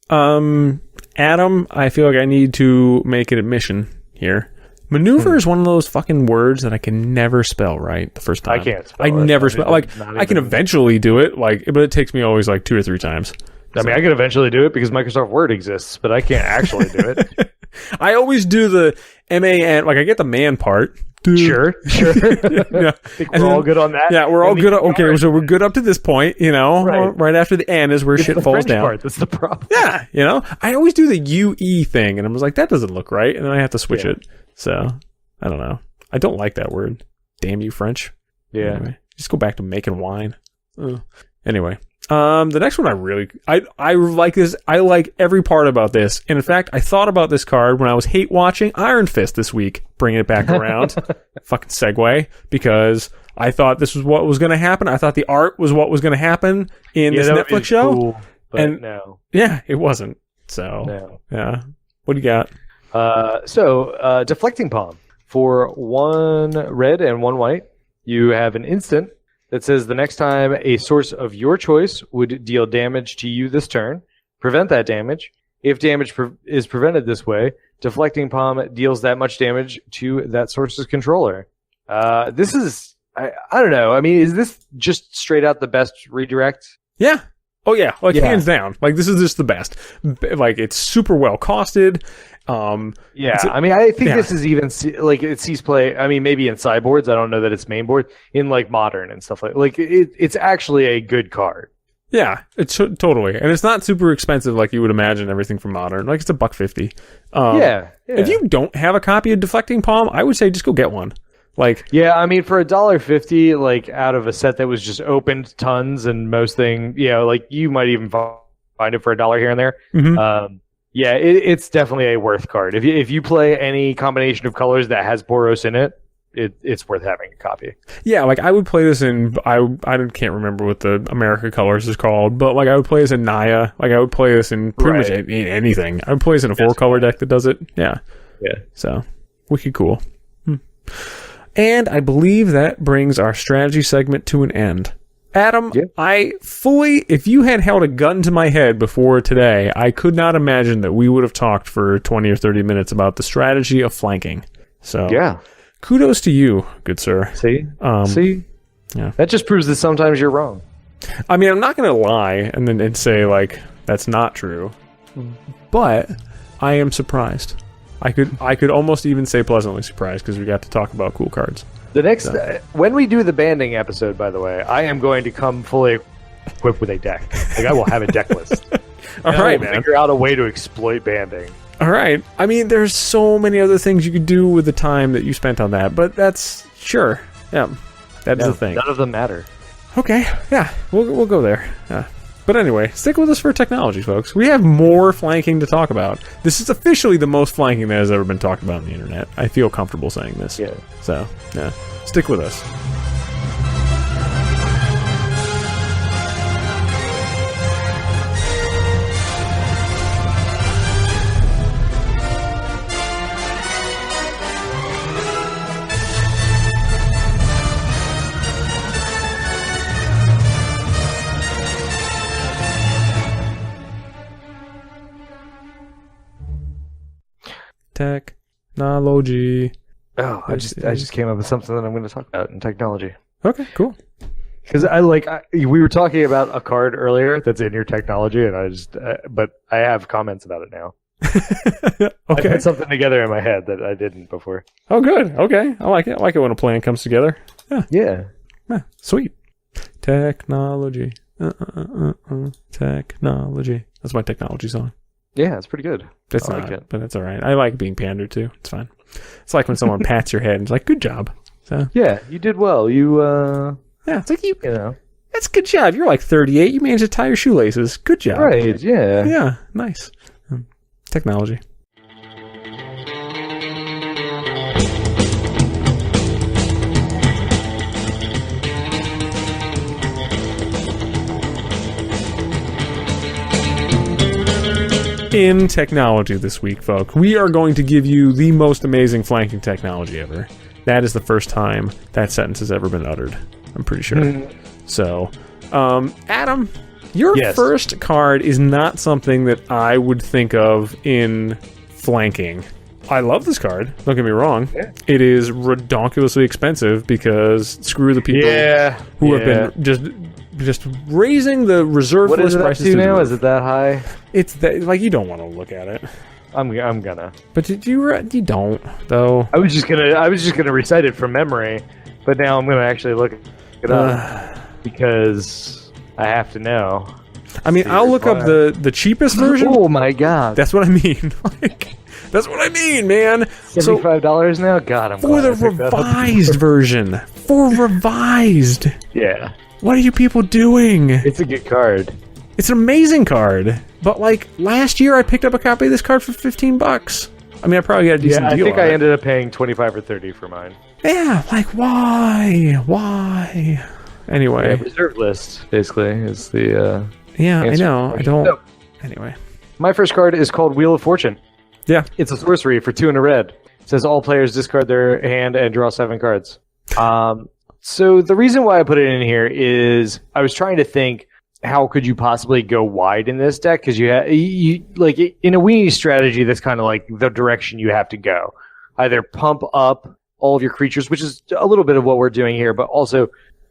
Adam, I feel like I need to make an admission here. Maneuver is one of those fucking words that I can never spell right the first time. I can't spell I never spell. I can eventually do it, but it takes me always 2 or 3 times. I mean, I can eventually do it because Microsoft Word exists, but I can't actually do it. I always do the MAN, I get the man part. Sure. Yeah. We're all good on that. Yeah, we're all good. Okay, so we're good up to this point, right after the N is where shit falls French down. Part, that's the problem. Yeah, I always do the UE thing, and I was like, that doesn't look right, and then I have to switch it. So, I don't know. I don't like that word. Damn you, French. Yeah. Anyway, just go back to making wine. Anyway. The next one I like this. I like every part about this. And in fact, I thought about this card when I was hate watching Iron Fist this week, bringing it back around. Fucking segue, because I thought this was what was going to happen. I thought the art was what was going to happen in this Netflix show. Cool, but and no. Yeah, it wasn't. So, no. Yeah. What do you got? Deflecting Palm. For 1 red and 1 white, you have an instant that says the next time a source of your choice would deal damage to you this turn, prevent that damage. If damage is prevented this way, Deflecting Palm deals that much damage to that source's controller. This is, I don't know. I mean, is this just straight out the best redirect? Yeah. Oh, yeah. Hands down. This is just the best. It's super well costed. I mean, I think this is even it sees play. I mean, maybe in sideboards. I don't know that it's mainboard in modern and stuff it's actually a good card. Yeah, it's totally, and it's not super expensive like you would imagine everything from modern. It's $150. Yeah. If you don't have a copy of Deflecting Palm, I would say just go get one. I mean, for $1.50, out of a set that was just opened tons and most thing, you might even find it for $1 here and there. Mm-hmm. Yeah, it's definitely a worth card. If you play any combination of colors that has Boros in it, it's worth having a copy. Yeah, I would play this in I can't remember what the America colors is called, but I would play this in Naya. I would play this in pretty much anything. I would play this in a 4-color deck that does it. Yeah. Yeah. So, wicked cool. And I believe that brings our strategy segment to an end. Adam, if you had held a gun to my head before today, I could not imagine that we would have talked for 20 or 30 minutes about the strategy of flanking. So, kudos to you, good sir. See? Yeah. That just proves that sometimes you're wrong. I mean, I'm not going to lie and say, like, that's not true. But I am surprised. I could almost even say pleasantly surprised because we got to talk about cool cards. The next, when we do the banding episode, by the way, I am going to come fully equipped with a deck. Like, I will have a deck list. All right, man. Figure out a way to exploit banding. All right. I mean, there's so many other things you could do with the time that you spent on that, but that's sure. Yeah, that's the thing. None of them matter. Okay. Yeah, we'll go there. Yeah. But anyway, stick with us for technology, folks. We have more flanking to talk about. This is officially the most flanking that has ever been talked about on the internet. I feel comfortable saying this. Yeah. So, yeah. Stick with us. Technology. Oh, I just came up with something that I'm going to talk about in technology. Okay, cool. Because we were talking about a card earlier that's in your technology, and but I have comments about it now. Okay. I put something together in my head that I didn't before. Oh, good. Okay, I like it. I like it when a plan comes together. Yeah. Sweet. Technology. Technology. That's my technology song. Yeah, it's pretty good. It's not, but it's all right. I like being pandered to. It's fine. It's like when someone pats your head and it's like, good job. So yeah, you did well. Yeah, it's like you know. That's a good job. You're like 38. You managed to tie your shoelaces. Good job. Right, yeah. Yeah, nice. Technology. In technology this week, folks, we are going to give you the most amazing flanking technology ever. That is the first time that sentence has ever been uttered. I'm pretty sure. So, Adam, your first card is not something that I would think of in flanking. I love this card. Don't get me wrong. Yeah. It is redonkulously expensive because screw the people who have been just raising the reserve list prices. What is it now? Is it that high? It's that, like, you don't want to look at it. I'm gonna. But you don't though. I was just gonna recite it from memory, but now I'm gonna actually look it up because I have to know. I mean, I'll look up the cheapest version. Oh my god, that's what I mean. Like, that's what I mean, man. $75 now. God, I'm for the revised version. For revised. Yeah. What are you people doing? It's a good card. It's an amazing card. But, like, last year I picked up a copy of this card for $15. I mean, I probably got a decent deal. I think I ended up paying $25 or $30 for mine. Yeah, like, why? Why? Anyway. Yeah, reserve list, basically, is the yeah, I know. I don't... So, anyway. My first card is called Wheel of Fortune. Yeah. It's a sorcery for 2 and a red. It says all players discard their hand and draw 7 cards. So the reason why I put it in here is I was trying to think, how could you possibly go wide in this deck? Because you like in a weenie strategy, that's kind of like the direction you have to go. Either pump up all of your creatures, which is a little bit of what we're doing here, but also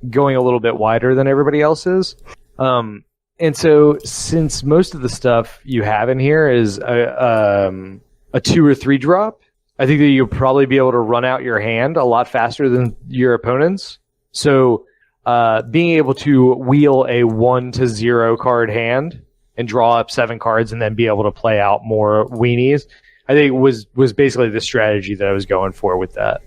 going a little bit wider than everybody else is. And so since most of the stuff you have in here is a 2 or 3 drop, I think that you'll probably be able to run out your hand a lot faster than your opponents. So being able to wheel a 1-0 card hand and draw up 7 cards and then be able to play out more weenies, I think was basically the strategy that I was going for with that.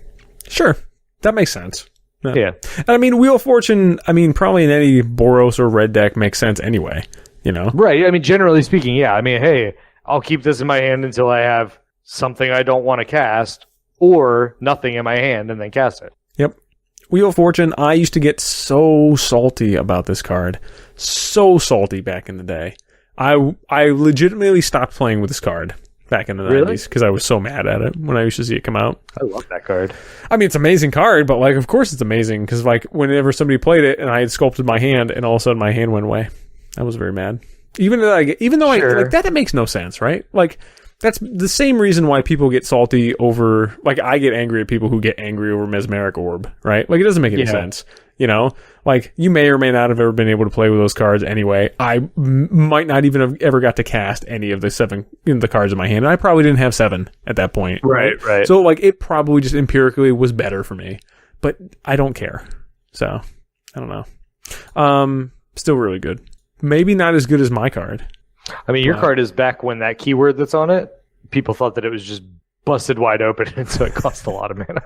Sure. That makes sense. Yeah. And I mean, Wheel of Fortune, I mean, probably in any Boros or red deck makes sense anyway, you know? Right. I mean, generally speaking, yeah. I mean, hey, I'll keep this in my hand until I have something I don't want to cast, or nothing in my hand and then cast it. Yep. Wheel of Fortune, I used to get so salty about this card. So salty back in the day. I legitimately stopped playing with this card back in the Really? 90s because I was so mad at it when I used to see it come out. I love that card. I mean, it's an amazing card, but like, of course it's amazing because like whenever somebody played it and I had sculpted my hand and all of a sudden my hand went away, I was very mad. Even though Sure. I like that makes no sense, right? Like that's the same reason why people get salty over, like I get angry at people who get angry over Mesmeric Orb, right? Like it doesn't make any sense, you know? Like you may or may not have ever been able to play with those cards anyway. I might not even have ever got to cast any of the 7 the cards in my hand. And I probably didn't have 7 at that point. Right. So like it probably just empirically was better for me, but I don't care. So I don't know. Still really good. Maybe not as good as my card. I mean, your card is back when that keyword that's on it, people thought that it was just busted wide open, and so it cost a lot of mana.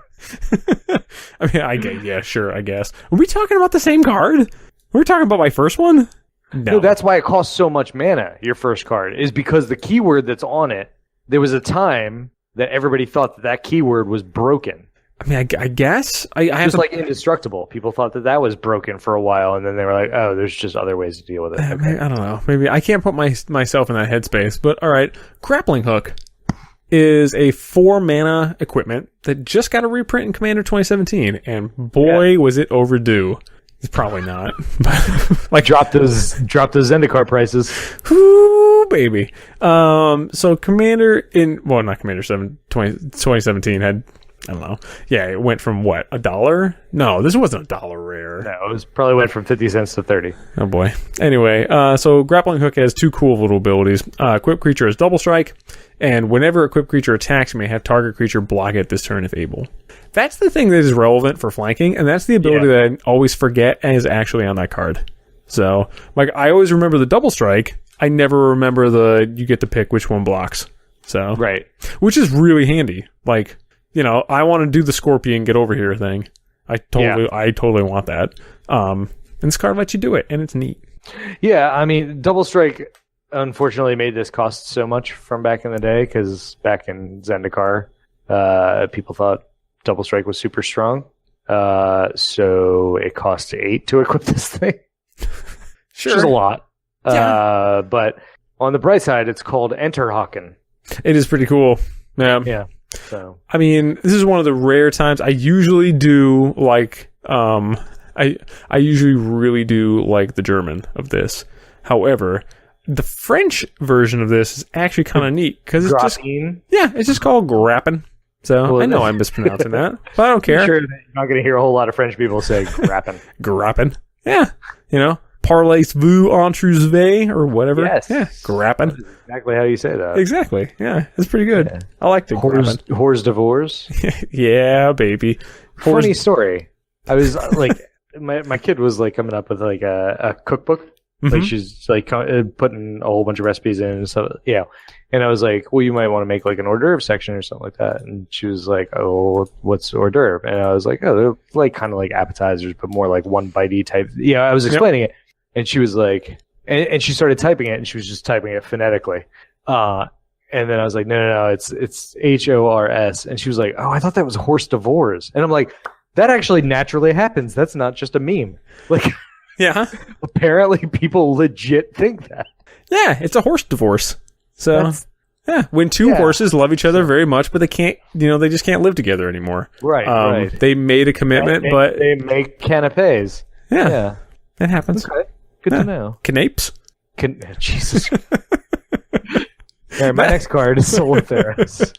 I mean, I guess. Are we talking about the same card? We're talking about my first one? No, that's why it costs so much mana, your first card, is because the keyword that's on it, there was a time that everybody thought that keyword was broken. I mean, I guess. I have just like indestructible. People thought that was broken for a while, and then they were like, oh, there's just other ways to deal with it. Okay. I don't know. Maybe I can't put myself in that headspace, but all right. Grappling Hook is a 4-mana equipment that just got a reprint in Commander 2017, and boy, was it overdue. It's probably not. Like drop those Zendikar prices. Whoo, baby. So Commander not Commander 2017 had, I don't know. Yeah, it went from what? $1? No, this wasn't $1 rare. No, it probably went from 50 cents to 30. Oh boy. Anyway, so Grappling Hook has 2 cool little abilities. Equipped creature has Double Strike, and whenever equipped creature attacks, you may have target creature block it this turn if able. That's the thing that is relevant for flanking, and that's the ability that I always forget and is actually on that card. So, like, I always remember the Double Strike. I never remember you get to pick which one blocks. So, right. Which is really handy. Like, you know, I want to do the Scorpion get over here thing. I totally want that. And this card lets you do it, and it's neat. Yeah, I mean, Double Strike unfortunately made this cost so much from back in the day, because back in Zendikar, people thought Double Strike was super strong. So it cost 8 to equip this thing. Sure. Which is a lot. Yeah. But on the bright side, it's called Enterhaken. It is pretty cool. Yeah. Yeah. So I mean, this is one of the rare times I usually do like I usually really do like the German of this. However, the French version of this is actually kind of neat because it's it's just called Grappin. So I know I'm mispronouncing that, but I don't care. I'm sure that you're not going to hear a whole lot of French people say Grappin. Grappin. Yeah, you know, parlez-vous entre vous or whatever. Yes. Yeah, Grappin. That's exactly how you say that. Exactly. Yeah, it's pretty good. Yeah. I like the Whores divorce. Yeah, baby. Funny story. I was like, my kid was like coming up with like a cookbook. Like she's like putting a whole bunch of recipes in and stuff. Yeah. And I was like, well, you might want to make like an hors d'oeuvre section or something like that. And she was like, oh, what's hors d'oeuvre? And I was like, oh, they're like kind of like appetizers, but more like one bitey type. Yeah, I was explaining it. And she was like, and she started typing it, and she was just typing it phonetically. And then I was like, no, it's HORS. And she was like, oh, I thought that was horse divorce. And I'm like, that actually naturally happens. That's not just a meme. Like, yeah. Apparently people legit think that. Yeah, it's a horse divorce. So, when two horses love each other very much, but they can't, they just can't live together anymore. Right, right. They made a commitment, but they make canapes. Yeah. That happens. Okay. Good to know. Canapes? Jesus. All right, my next card is Solitheros.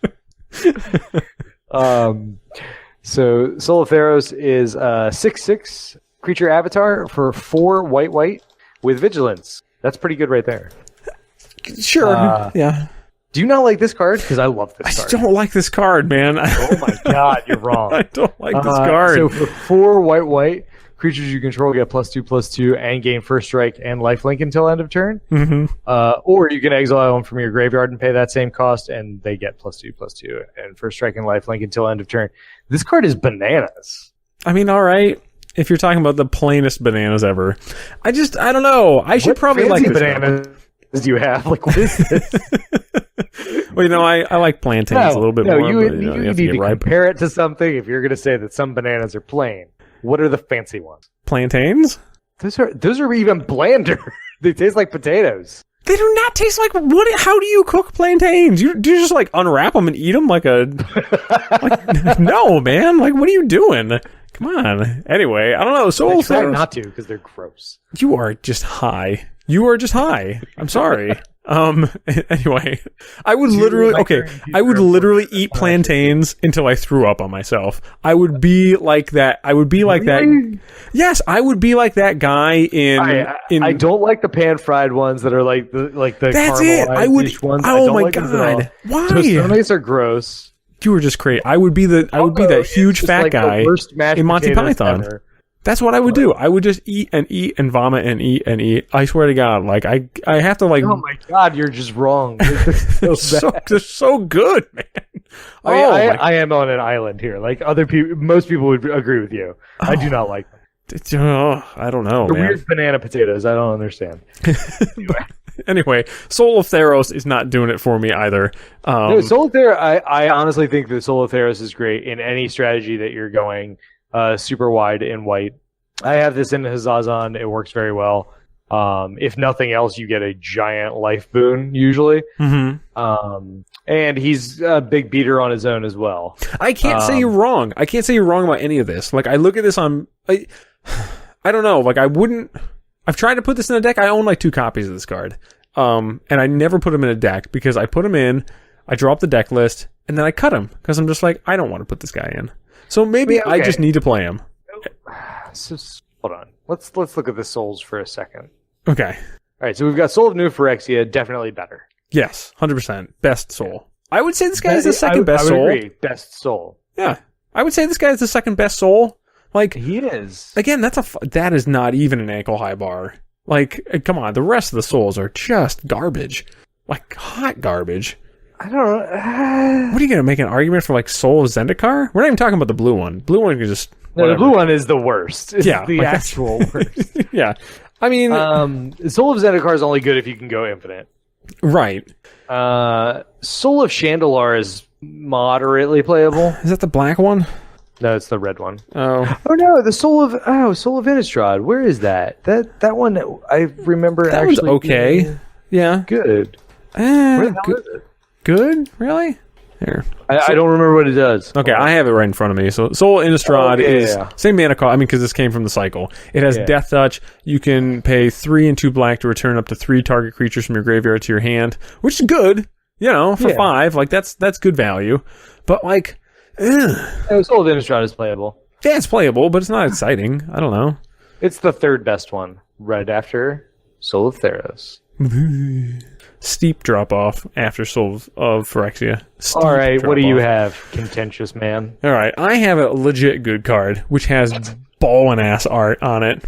So Solitheros is a 6/6 creature avatar for 4 white with vigilance. That's pretty good right there. Sure. Yeah. Do you not like this card? Because I love this card. I don't like this card, man. Oh my god, you're wrong. I don't like this card. So for 4 white, creatures you control get +2/+2 and gain first strike and lifelink until end of turn. Mm-hmm. Or you can exile them from your graveyard and pay that same cost, and they get +2/+2 and first strike and lifelink until end of turn. This card is bananas. I mean, all right. If you're talking about the plainest bananas ever, I don't know. I should probably like this bananas. Do you have? Like, what is this? Well, I like plantains a little bit more. You need to compare it to something if you're going to say that some bananas are plain. What are the fancy ones? Plantains? Those are even blander. They taste like potatoes. They do not taste like what? How do you cook plantains? Do you just like unwrap them and eat them like a? Like, no, man. Like, what are you doing? Come on. Anyway, I don't know. So try not to because they're gross. You are just high. You are just high. I'm sorry. Anyway, I would literally eat plantains until I threw up on myself. I would be like that. That. Yes, I would be like that guy in. I don't like the pan fried ones that are like the that's it. I would. Ones. Oh my god! Why? Tostones are gross. You were just crazy. I would be that huge fat guy in Monty Python. Ever. That's what I would do. I would just eat and vomit and eat and eat. I swear to God, like I have to like. Oh my God, you're just wrong. They're so good, man. I am on an island here. Like other people, most people would agree with you. I do not like them. I don't know. They're man. weird banana potatoes. I don't understand. Anyway, Soul of Theros is not doing it for me either. No, Soul of Theros. I honestly think that Soul of Theros is great in any strategy that you're going. Super wide in white. I have this in Hazazon. It works very well. If nothing else, you get a giant life boon usually. Mm-hmm. And he's a big beater on his own as well. I can't say you're wrong. I can't say you're wrong about any of this. Like I look at this on, I don't know. Like I wouldn't. I've tried to put this in a deck. I own like 2 copies of this card. And I never put them in a deck because I put them in, I draw up the deck list, and then I cut them because I'm just like I don't want to put this guy in. So maybe I just need to play him. So, hold on. Let's look at the souls for a second. Okay. All right. So we've got Soul of New Phyrexia, definitely better. Yes, 100%. Best soul. I would say this guy is the second best soul. Agree. Best soul. Yeah, I would say this guy is the second best soul. Like he is. Again, that is not even an ankle high bar. Like, come on, the rest of the souls are just garbage. Like hot garbage. I don't know. What are you going to make an argument for, like, Soul of Zendikar? We're not even talking about the blue one. Blue one can just... No, the blue one is the worst. It's yeah. the actual worst. Yeah. I mean... Soul of Zendikar is only good if you can go infinite. Right. Soul of Chandalar is moderately playable. Is that the black one? No, it's the red one. Oh. Oh, no, the Soul of Innistrad. Where is that? That one, I remember that actually... That was okay. Yeah. Good. Where the hell is it? Good? Really? Here. I don't remember what it does. Okay, I have it right in front of me. So Soul Innistrad is same mana cost. I mean, because this came from the cycle. It has Death Touch. You can pay 3 and 2 black to return up to 3 target creatures from your graveyard to your hand, which is good. You know, for 5, like that's good value. But like, Soul of Innistrad is playable. Yeah, it's playable, but it's not exciting. I don't know. It's the third best one, right after Soul of Theros. Steep drop off after Soul of Phyrexia. All right, what do you have, contentious man? All right, I have a legit good card which has ballin' ass art on it.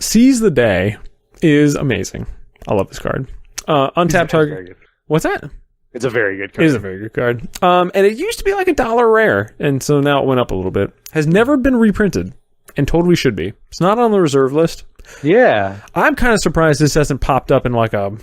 Seize the Day is amazing. I love this card. Untapped target. What's that? It's a very good card. It is a very good card. And it used to be like $1 rare, and so now it went up a little bit. Has never been reprinted, and totally should be. It's not on the reserve list. Yeah. I'm kind of surprised this hasn't popped up in like a...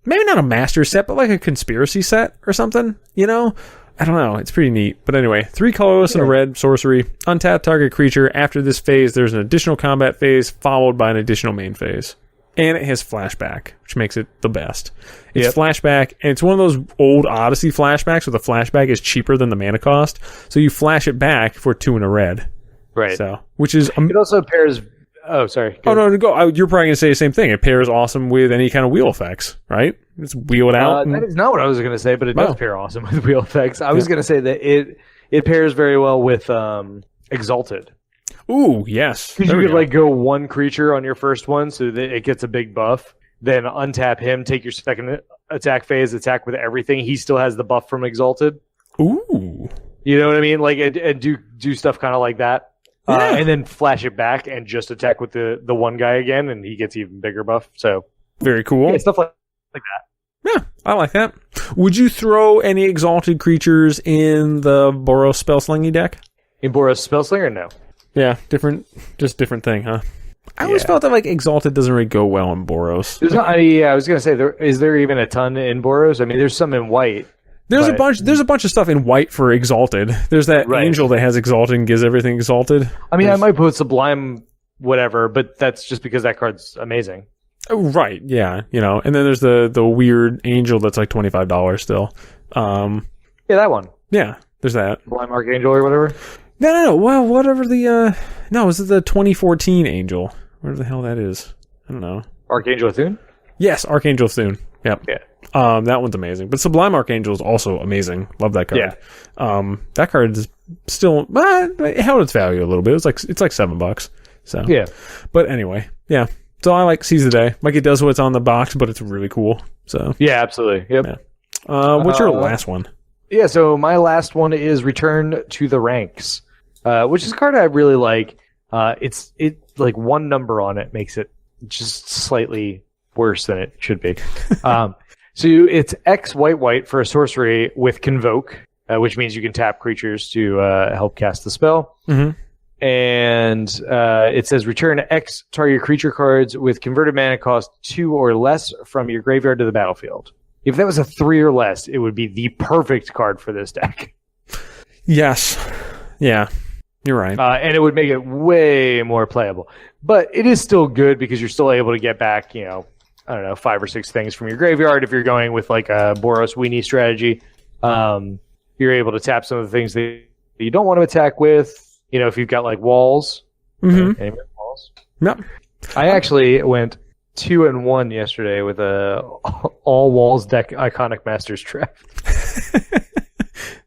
Maybe not a master set, but like a conspiracy set or something, you know? I don't know. It's pretty neat. But anyway, 3 colorless and a red sorcery. Untap target creature. After this phase, there's an additional combat phase followed by an additional main phase. And it has flashback, which makes it the best. It's flashback, and it's one of those old Odyssey flashbacks where the flashback is cheaper than the mana cost. So you flash it back for 2 and a red. Right. So, which is... it also pairs... Oh, sorry. Go. Oh, no, go. You're probably going to say the same thing. It pairs awesome with any kind of wheel effects, right? It's wheel it out. That is not what I was going to say, but it does pair awesome with wheel effects. I was going to say that it pairs very well with Exalted. Ooh, yes. Because you could like go 1 creature on your first one so that it gets a big buff. Then untap him, take your second attack phase, attack with everything. He still has the buff from Exalted. Ooh. You know what I mean? Like, and do stuff kind of like that. Yeah. And then flash it back and just attack with the one guy again, and he gets even bigger buff. So very cool. Yeah, stuff like that. Yeah, I like that. Would you throw any exalted creatures in the Boros Spellslingy deck? In Boros Spellslinger, no. Yeah, different thing, huh? I always felt that like exalted doesn't really go well in Boros. There's not, I was gonna say, is there even a ton in Boros? I mean, there's some in white. There's a bunch of stuff in white for Exalted. There's that angel that has Exalted and gives everything Exalted. I mean, I might put Sublime whatever, but that's just because that card's amazing. Right, yeah, and then there's the weird angel that's like $25 still. Yeah, that one. Yeah, there's that. Blind Archangel or whatever? No. Well, whatever the... No, is it the 2014 angel? Where the hell that is? I don't know. Archangel Thune? Yes, Archangel Thune. Yep. Yeah. That one's amazing. But Sublime Archangel is also amazing. Love that card. Yeah. That card is still... it held its value a little bit. It's like $7. So. Yeah. But anyway, yeah. So I like Seize the Day. Like, it does what's on the box, but it's really cool. So. Yeah, absolutely. Yep. Yeah. What's your last one? Yeah, so my last one is Return to the Ranks, which is a card I really like. It's like one number on it makes it just slightly worse than it should be. So it's X white for a sorcery with Convoke, which means you can tap creatures to help cast the spell. Mm-hmm. And it says return X target creature cards with converted mana cost 2 or less from your graveyard to the battlefield. If that was a 3 or less, it would be the perfect card for this deck. Yes. Yeah. You're right. And it would make it way more playable. But it is still good because you're still able to get back, 5 or 6 things from your graveyard. If you're going with like a Boros Weenie strategy, you're able to tap some of the things that you don't want to attack with. If you've got like walls. Mm-hmm. Any walls? Yep. I actually went 2-1 yesterday with a all walls deck Iconic Masters Trap.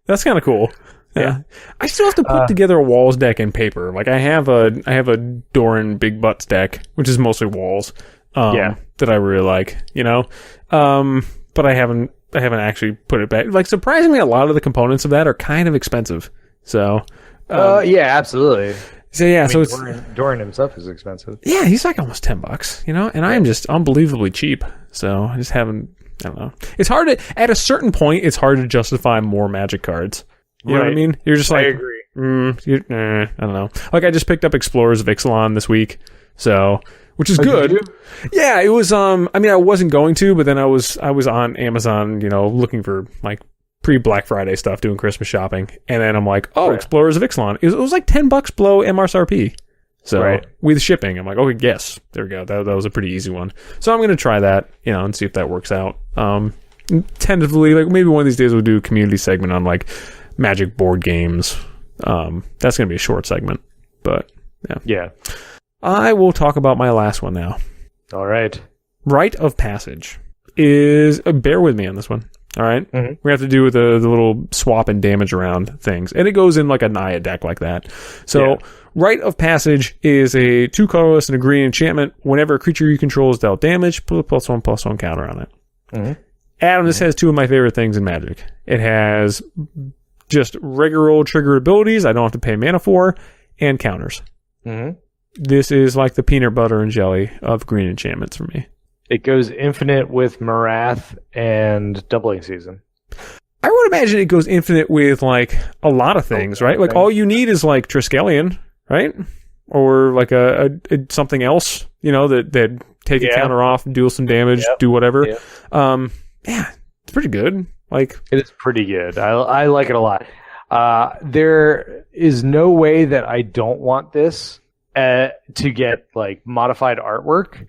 That's kind of cool. Yeah. I still have to put together a walls deck in paper. Like I have a Doran Big Butts deck, which is mostly walls. That I really like, but I haven't actually put it back. Like surprisingly, a lot of the components of that are kind of expensive. So, yeah, absolutely. So yeah, so it's Doran himself is expensive. Yeah, he's like almost $10, and I am just unbelievably cheap. So I just haven't. I don't know. It's hard to at a certain point. It's hard to justify more Magic cards. You know what I mean? You're just like, I agree. I don't know. Like I just picked up Explorers of Ixalan this week, so which is good. Yeah, it was. I mean, I wasn't going to, but then I was on Amazon, looking for like pre-Black Friday stuff, doing Christmas shopping, and then I'm like, Explorers of Ixalan. It was like $10 below MSRP. So with shipping, I'm like, okay, yes, there we go. That was a pretty easy one. So I'm gonna try that, and see if that works out. Tentatively, like maybe one of these days we'll do a community segment on like Magic board games. That's gonna be a short segment, but yeah. I will talk about my last one now. All right. Rite of Passage is bear with me on this one. All right, we have to do with the little swap and damage around things, and it goes in like a Naya deck like that. So, Rite of Passage is a 2 colorless and a green enchantment. Whenever a creature you control is dealt damage, put a +1/+1 counter on it. Mm-hmm. Adam, this has 2 of my favorite things in Magic. It has just regular old trigger abilities I don't have to pay mana for, and counters. Mm-hmm. This is like the peanut butter and jelly of green enchantments for me. It goes infinite with Marath and Doubling Season. I would imagine it goes infinite with like a lot of things, right? Like all you need is like Triskelion, right? Or like a something else, that take a counter off, deal some damage, do whatever. Yeah, it's pretty good. Like it is pretty good. I like it a lot. There is no way that I don't want this to get like modified artwork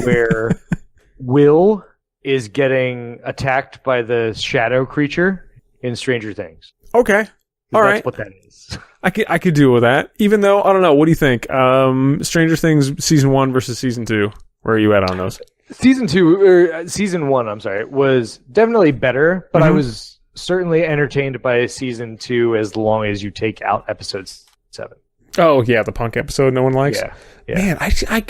where Will is getting attacked by the shadow creature in Stranger Things. Okay. All right. That's what that is. I could deal with that. Even though, I don't know, what do you think? Stranger Things season 1 versus season 2. Where are you at on those? Season 1, I'm sorry, was definitely better, but I was certainly entertained by season 2 as long as you take out episode 7. Oh, yeah, the punk episode no one likes? Yeah. Man,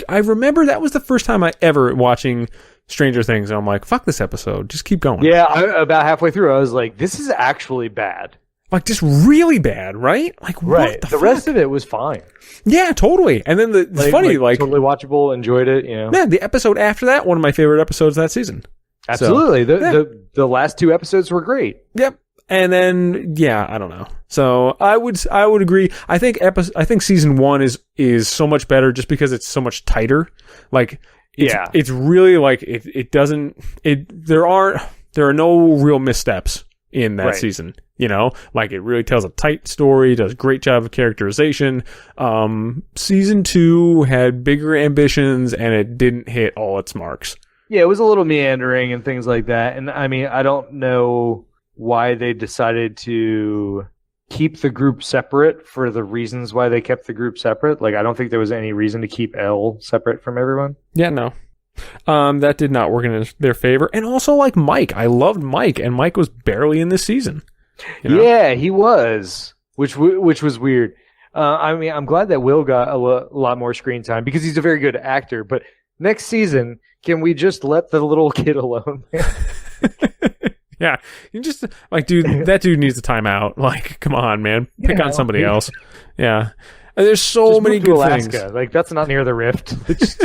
I remember that was the first time I ever watching Stranger Things, and I'm like, fuck this episode. Just keep going. Yeah, about halfway through, I was like, this is actually bad. Like, just really bad, right? Like, what the fuck? Rest of it was fine. Yeah, totally. And then it's funny, like... Totally watchable, enjoyed it, Yeah, the episode after that, one of my favorite episodes that season. Absolutely. So, the last 2 episodes were great. Yep. And then, I don't know. So I would agree. I think season 1 is so much better just because it's so much tighter. Like, it's really like, there are no real missteps in that season. You know, like it really tells a tight story, does a great job of characterization. Season 2 had bigger ambitions and it didn't hit all its marks. Yeah, it was a little meandering and things like that. And I mean, I don't know why they decided to keep the group separate for the reasons why they kept the group separate. Like, I don't think there was any reason to keep L separate from everyone. Yeah, no. That did not work in their favor. And also, like, Mike. I loved Mike, and Mike was barely in this season. You know? Yeah, he was, which was weird. I mean, I'm glad that Will got a lot more screen time because he's a very good actor. But next season, can we just let the little kid alone? Yeah, you just like, dude, that dude needs a timeout. Like, come on, man, pick on somebody else. Yeah, and there's so just many move to good Alaska. things. Like, that's not near the rift. Just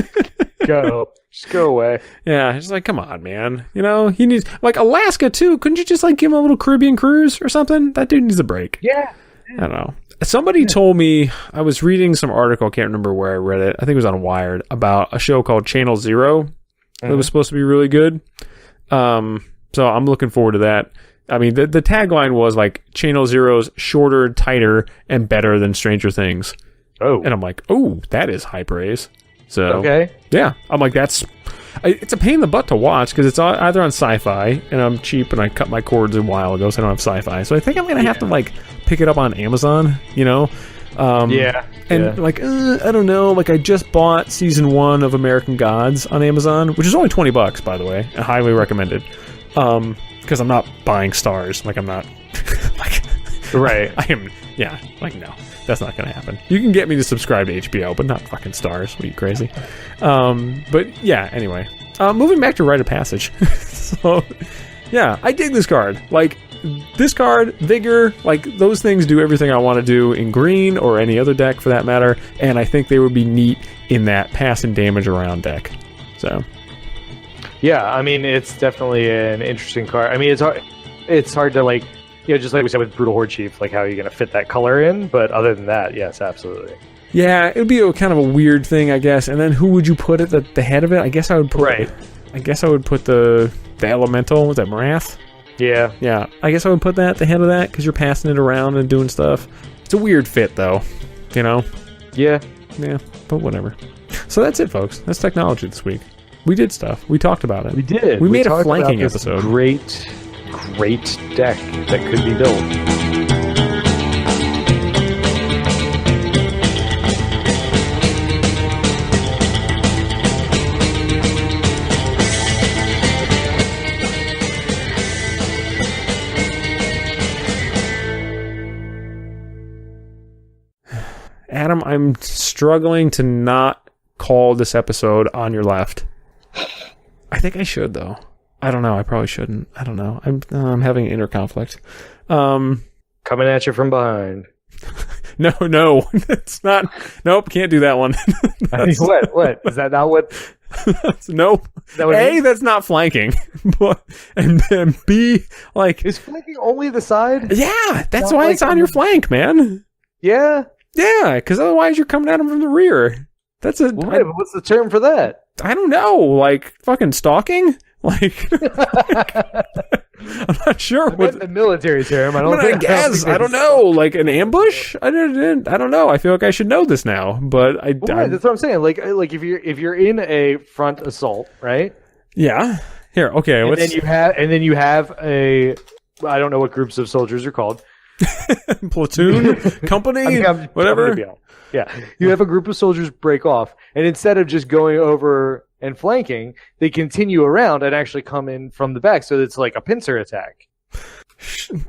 go away. Yeah, it's like, come on, man. You know, he needs like Alaska too. Couldn't you just like give him a little Caribbean cruise or something? That dude needs a break. Yeah. I don't know. Somebody told me, I was reading some article, I can't remember where I read it. I think it was on Wired, about a show called Channel Zero that was supposed to be really good. So I'm looking forward to that. I mean, the tagline was like Channel Zero's shorter, tighter, and better than Stranger Things. Oh. And I'm like, oh, that is high praise. So, okay. Yeah. I'm like, it's a pain in the butt to watch because it's either on Sci-Fi, and I'm cheap and I cut my cords a while ago, so I don't have Sci-Fi. So I think I'm going to have to like pick it up on Amazon, you know? Like, I don't know. Like, I just bought season 1 of American Gods on Amazon, which is only $20, by the way. I highly recommended. Because I'm not buying Stars. Like, I'm not like, right. I am. Yeah. Like, no, that's not gonna happen. You can get me to subscribe to HBO, but not fucking Stars. What are you, crazy? But yeah. Anyway, moving back to Rite of Passage. So, yeah, I dig this card. Like, this card, Vigor, like, those things do everything I want to do in green or any other deck for that matter, and I think they would be neat in that pass and damage around deck. So. Yeah, I mean, it's definitely an interesting card. I mean, it's hard to, like, you know, just like we said with Brutal Horde Chief, like, how are you going to fit that color in? But other than that, yes, absolutely. Yeah, it would be a kind of a weird thing, I guess. And then who would you put at the head of it? I guess I would put... Right. I guess I would put the Elemental. Was that Marath? Yeah. Yeah, I guess I would put that at the head of that because you're passing it around and doing stuff. It's a weird fit, though. You know? Yeah. Yeah, but whatever. So that's it, folks. That's technology this week. We did stuff. We talked about it. We did. We made a flanking episode. Great deck that could be built. Adam, I'm struggling to not call this episode On Your Left. I think I should, though. I don't know. I probably shouldn't. I don't know. I'm having inner conflict. Coming at you from behind. No, it's not. Nope, can't do that one. I mean, what? Is that not what? Nope. That's not flanking. and B, like, is flanking only the side? Yeah, that's why it's on your flank, man. Yeah. Yeah, because otherwise you're coming at him from the rear. That's what's the term for that? I don't know. Like, fucking stalking? Like, I'm not sure what the military term. I guess I don't know. Like an ambush? I don't know. I feel like I should know this now, but that's what I'm saying. Like if you're in a front assault, right? Yeah. Here, okay. And then you have a, I don't know what groups of soldiers are called. Platoon, company, whatever. Yeah, you have a group of soldiers break off, and instead of just going over and flanking, they continue around and actually come in from the back, so it's like a pincer attack.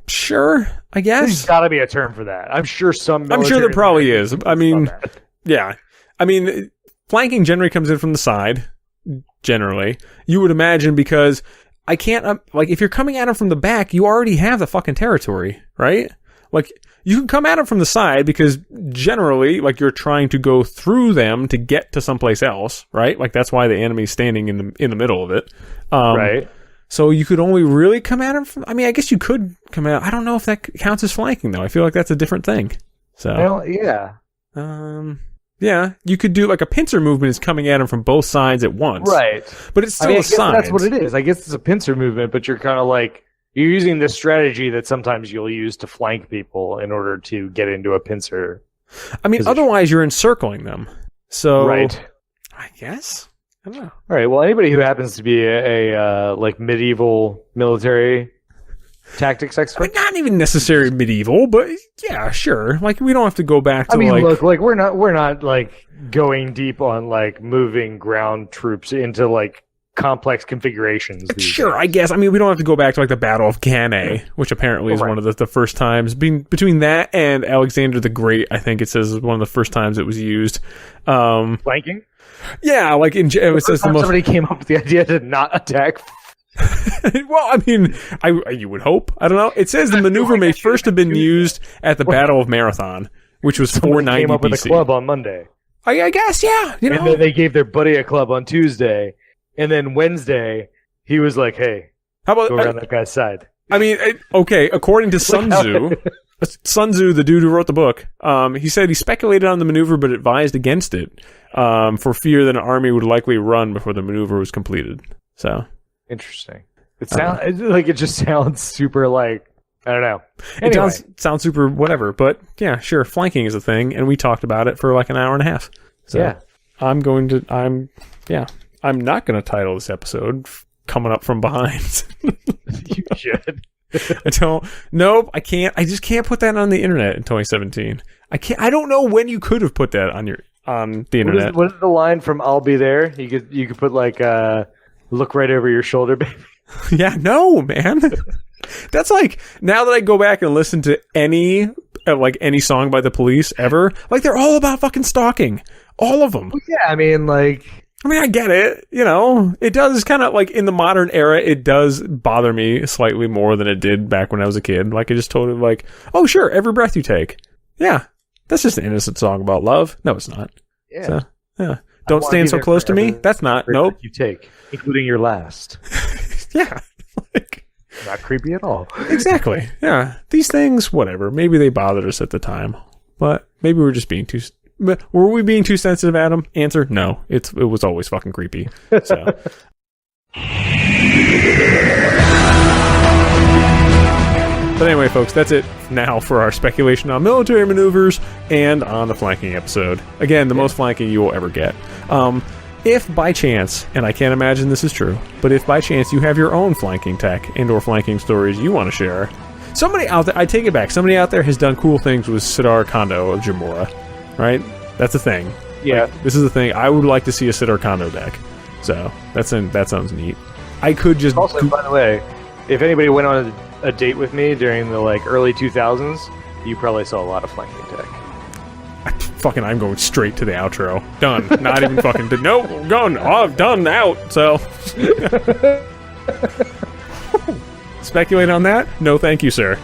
Sure, I guess. There's got to be a term for that. I'm sure there probably is. I mean, yeah. I mean, flanking generally comes in from the side, generally. You would imagine, because I can't, like, if you're coming at them from the back, you already have the fucking territory, right? Like, you can come at them from the side because generally, like, you're trying to go through them to get to someplace else, right? Like, that's why the enemy's standing in the middle of it. Right. So you could only really come at them from, I mean, I guess you could come at, I don't know if that counts as flanking, though. I feel like that's a different thing. So. Well, yeah. Yeah, you could do, like, a pincer movement is coming at them from both sides at once. Right. But it's still a side. That's what it is. I guess it's a pincer movement, but you're kind of like, You're using this strategy that sometimes you'll use to flank people in order to get into a pincer. I mean, otherwise you're encircling them. So, right. I guess. I don't know. All right. Well, anybody who happens to be a like medieval military tactics expert. I mean, not even necessarily medieval, but yeah, sure. Like, we don't have to go back to look, like we're not like going deep on like moving ground troops into like complex configurations. Sure, I guess. I mean, we don't have to go back to like the Battle of Cannae, which apparently is one of the first times between that and Alexander the Great. I think it says one of the first times it was used. Flanking. Yeah, like it says somebody came up with the idea to not attack. Well, I mean, you would hope. I don't know. It says the maneuver may first have been used at the Battle of Marathon, which was 490 came up with BC. a club on Monday. I guess, yeah. You know, and then they gave their buddy a club on Tuesday, and then Wednesday he was like, "Hey, how about go around that guy's side?" I mean, okay. According to Sun Tzu. Sun Tzu, the dude who wrote the book, he said he speculated on the maneuver but advised against it for fear that an army would likely run before the maneuver was completed. So interesting. It sounds like it just sounds super like I don't know. Anyway. It sounds super whatever, but yeah, sure. Flanking is a thing, and we talked about it for like an hour and a half. So yeah, I'm not going to title this episode "Coming Up from Behind." You should. Nope, I can't. I just can't put that on the internet in 2017. I don't know when you could have put that on the internet. What is the line from "I'll Be There"? You could put like "Look right over your shoulder, baby." Yeah, no, man. That's like, now that I go back and listen to any song by the Police ever, like they're all about fucking stalking, all of them. Well, yeah, I mean, I get it. You know, it does kind of like in the modern era, it does bother me slightly more than it did back when I was a kid. Like I just told him like, oh sure, Every Breath You Take. Yeah, that's just an innocent song about love. No, it's not. Yeah. So, yeah. Don't stand so close to me. That's not. Nope. You take, including your last. Yeah. Like, not creepy at all. Exactly. Yeah. These things, whatever. Maybe they bothered us at the time, but maybe we're just being too. Were we being too sensitive, Adam? Answer: no. It was always fucking creepy. So. But anyway, folks, that's it now for our speculation on military maneuvers and on the flanking episode. Again, the most flanking you will ever get. If by chance, and I can't imagine this is true, but if by chance you have your own flanking tech and/or flanking stories you want to share, somebody out there, I take it back, somebody out there has done cool things with Sidar Kondo of Jamora, right? That's a thing. Yeah. Like, this is a thing. I would like to see a Sidar Kondo deck. So, that sounds neat. I could just... Also, by the way, if anybody went on a date with me during the early 2000s, you probably saw a lot of flanking tech. I'm going straight to the outro. Done. Not even fucking... Nope, gone. Oh, done. Out. So... Speculate on that? No, thank you, sir.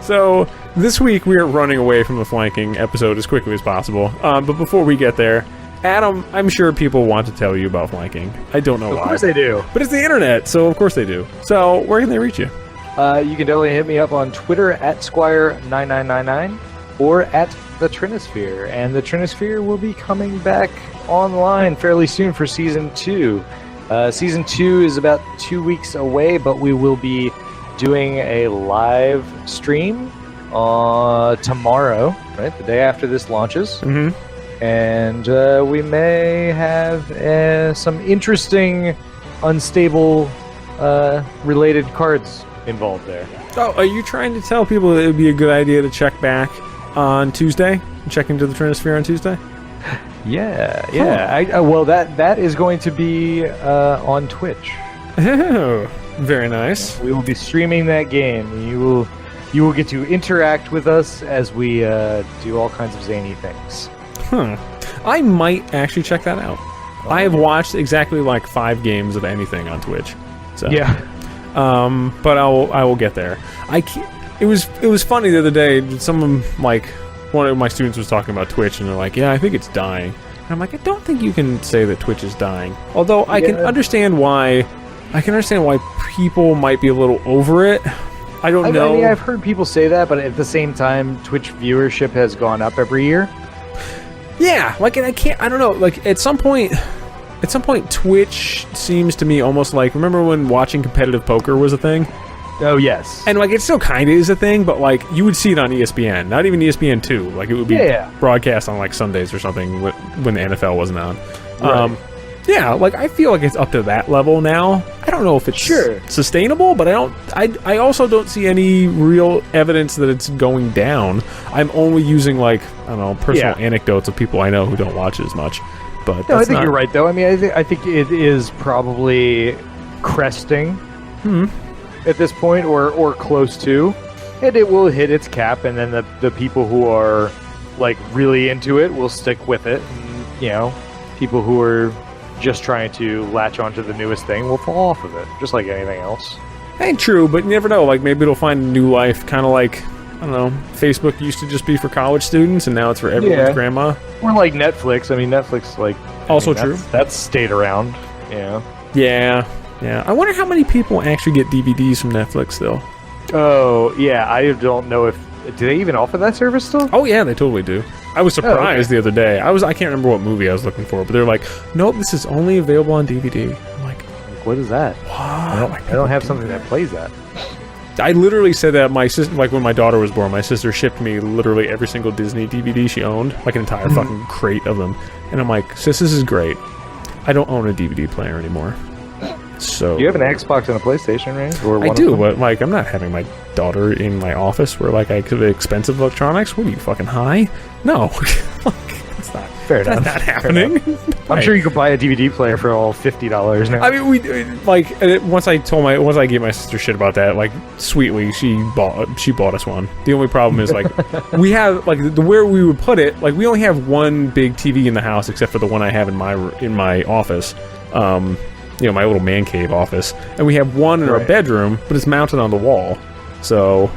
So this week we are running away from the flanking episode as quickly as possible. But before we get there, Adam, I'm sure people want to tell you about flanking. I don't know why. Of course they do. But it's the internet, so of course they do. So where can they reach you? You can definitely hit me up on Twitter at Squire9999 or at the Trinosphere. And the Trinosphere will be coming back online fairly soon for Season 2. Season 2 is about 2 weeks away, but we will be doing a live stream tomorrow, right? The day after this launches. Mm-hmm. And we may have some interesting, unstable related cards involved there. Oh, are you trying to tell people that it would be a good idea to check back on Tuesday? Check into the Trinosphere on Tuesday? Yeah. Well, that is going to be on Twitch. Oh, very nice. We will be streaming that game. You will get to interact with us as we do all kinds of zany things. I might actually check that out. I have watched exactly 5 games of anything on Twitch. So yeah. But I will get there. It was funny the other day. Someone one of my students was talking about Twitch, and they're like, "Yeah, I think it's dying." And I'm like, I don't think you can say that Twitch is dying. Although I can understand why. I can understand why people might be a little over it. I don't know. I mean, I've heard people say that, but at the same time, Twitch viewership has gone up every year. Yeah, and I don't know, at some point, at some point, Twitch seems to me almost like, remember when watching competitive poker was a thing? Oh, yes. And, like, it still kind of is a thing, but, like, you would see it on ESPN. Not even ESPN2. Like, it would be broadcast on, like, Sundays or something when the NFL wasn't on. Right. Yeah, like, I feel like it's up to that level now. I don't know if it's sustainable, but I also don't see any real evidence that it's going down. I'm only using, like, I don't know, personal anecdotes of people I know who don't watch it as much. But no, I think you're right, though. I mean, I think it is probably cresting at this point, or close to, and it will hit its cap, and then the people who are, like, really into it will stick with it. And, you know, people who are just trying to latch onto the newest thing will fall off of it, just like anything else. Ain't true, but you never know. Like, maybe it'll find a new life, kind of like, I don't know, Facebook used to just be for college students, and now it's for everyone's grandma. Or like Netflix. I mean, Netflix, like... Also true. That's stayed around, you know? Yeah. I wonder how many people actually get DVDs from Netflix still. Oh, yeah, I don't know if... Do they even offer that service still? Oh, yeah, they totally do. I was surprised the other day. I can't remember what movie I was looking for, but they're like, nope, this is only available on DVD. I'm like, what is that? What? I don't have something that plays that. I literally said that my sister, like when my daughter was born, my sister shipped me literally every single Disney DVD she owned, like an entire fucking crate of them. And I'm like, sis, this is great. I don't own a DVD player anymore. So you have an Xbox and a PlayStation, right? Or I do, but like I'm not having my daughter in my office where like I could have expensive electronics. What are you, fucking high? No. That's not fair enough. That's not happening. I'm sure you could buy a DVD player for all $50 now. I mean, once I gave my sister shit about that, like sweetly, she bought us one. The only problem is like we have like where we would put it, like we only have one big TV in the house except for the one I have in my office. You know, my little man cave office, and we have one in our bedroom, but it's mounted on the wall. So,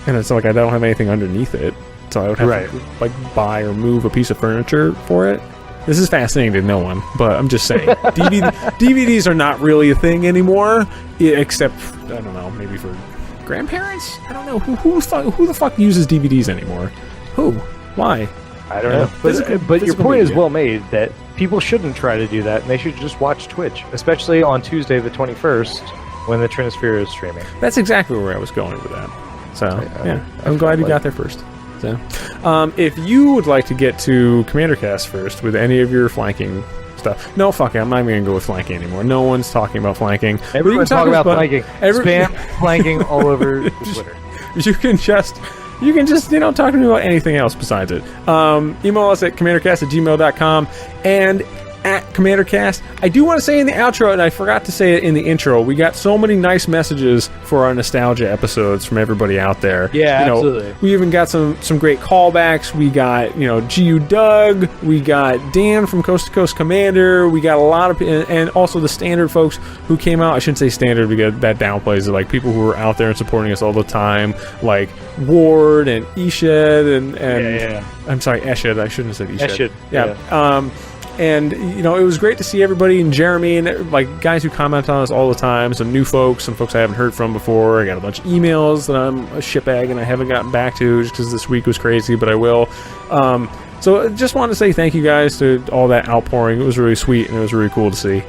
and it's like I don't have anything underneath it, so I would have to like buy or move a piece of furniture for it. This is fascinating to no one, but I'm just saying, DVDs are not really a thing anymore, except I don't know, maybe for grandparents. I don't know who the fuck uses DVDs anymore. Who? Why? I don't know. But your point is well made that people shouldn't try to do that, and they should just watch Twitch, especially on Tuesday the 21st when the Trinisphere is streaming. That's exactly where I was going with that. So, I'm glad you got there first. So, if you would like to get to Commander Cast first with any of your flanking stuff. No, fuck it. I'm not even going to go with flanking anymore. No one's talking about flanking. Everyone's talking about flanking. Spam flanking all over Twitter. You can just, talk to me about anything else besides it. Email us at commandercast@gmail.com and at CommanderCast. I do want to say in the outro, and I forgot to say it in the intro, we got so many nice messages for our nostalgia episodes from everybody out there. Yeah, absolutely. We even got some great callbacks. We got, GU Doug. We got Dan from Coast to Coast Commander. We got a lot of, and also the standard folks who came out. I shouldn't say standard because that downplays it. Like people who are out there and supporting us all the time, like Ward and Eshed and I'm sorry, Eshed. I shouldn't have said Eshed. Yeah. And, it was great to see everybody, and Jeremy, and, like, guys who comment on us all the time, some new folks, some folks I haven't heard from before. I got a bunch of emails that I'm a shitbag and I haven't gotten back to just because this week was crazy, but I will. So I just wanted to say thank you guys to all that outpouring. It was really sweet, and it was really cool to see.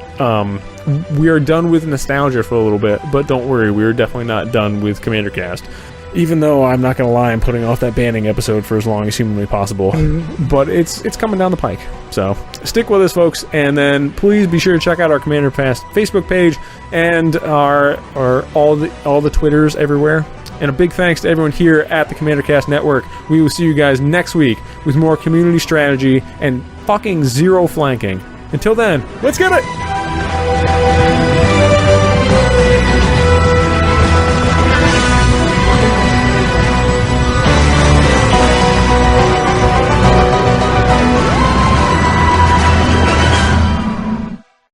We are done with nostalgia for a little bit, but don't worry, we're definitely not done with Commander Cast. Even though I'm not going to lie, I'm putting off that banning episode for as long as humanly possible. But it's coming down the pike. So stick with us, folks. And then please be sure to check out our Commander Cast Facebook page and our all the Twitters everywhere. And a big thanks to everyone here at the Commander Cast Network. We will see you guys next week with more community strategy and fucking zero flanking. Until then, let's get it!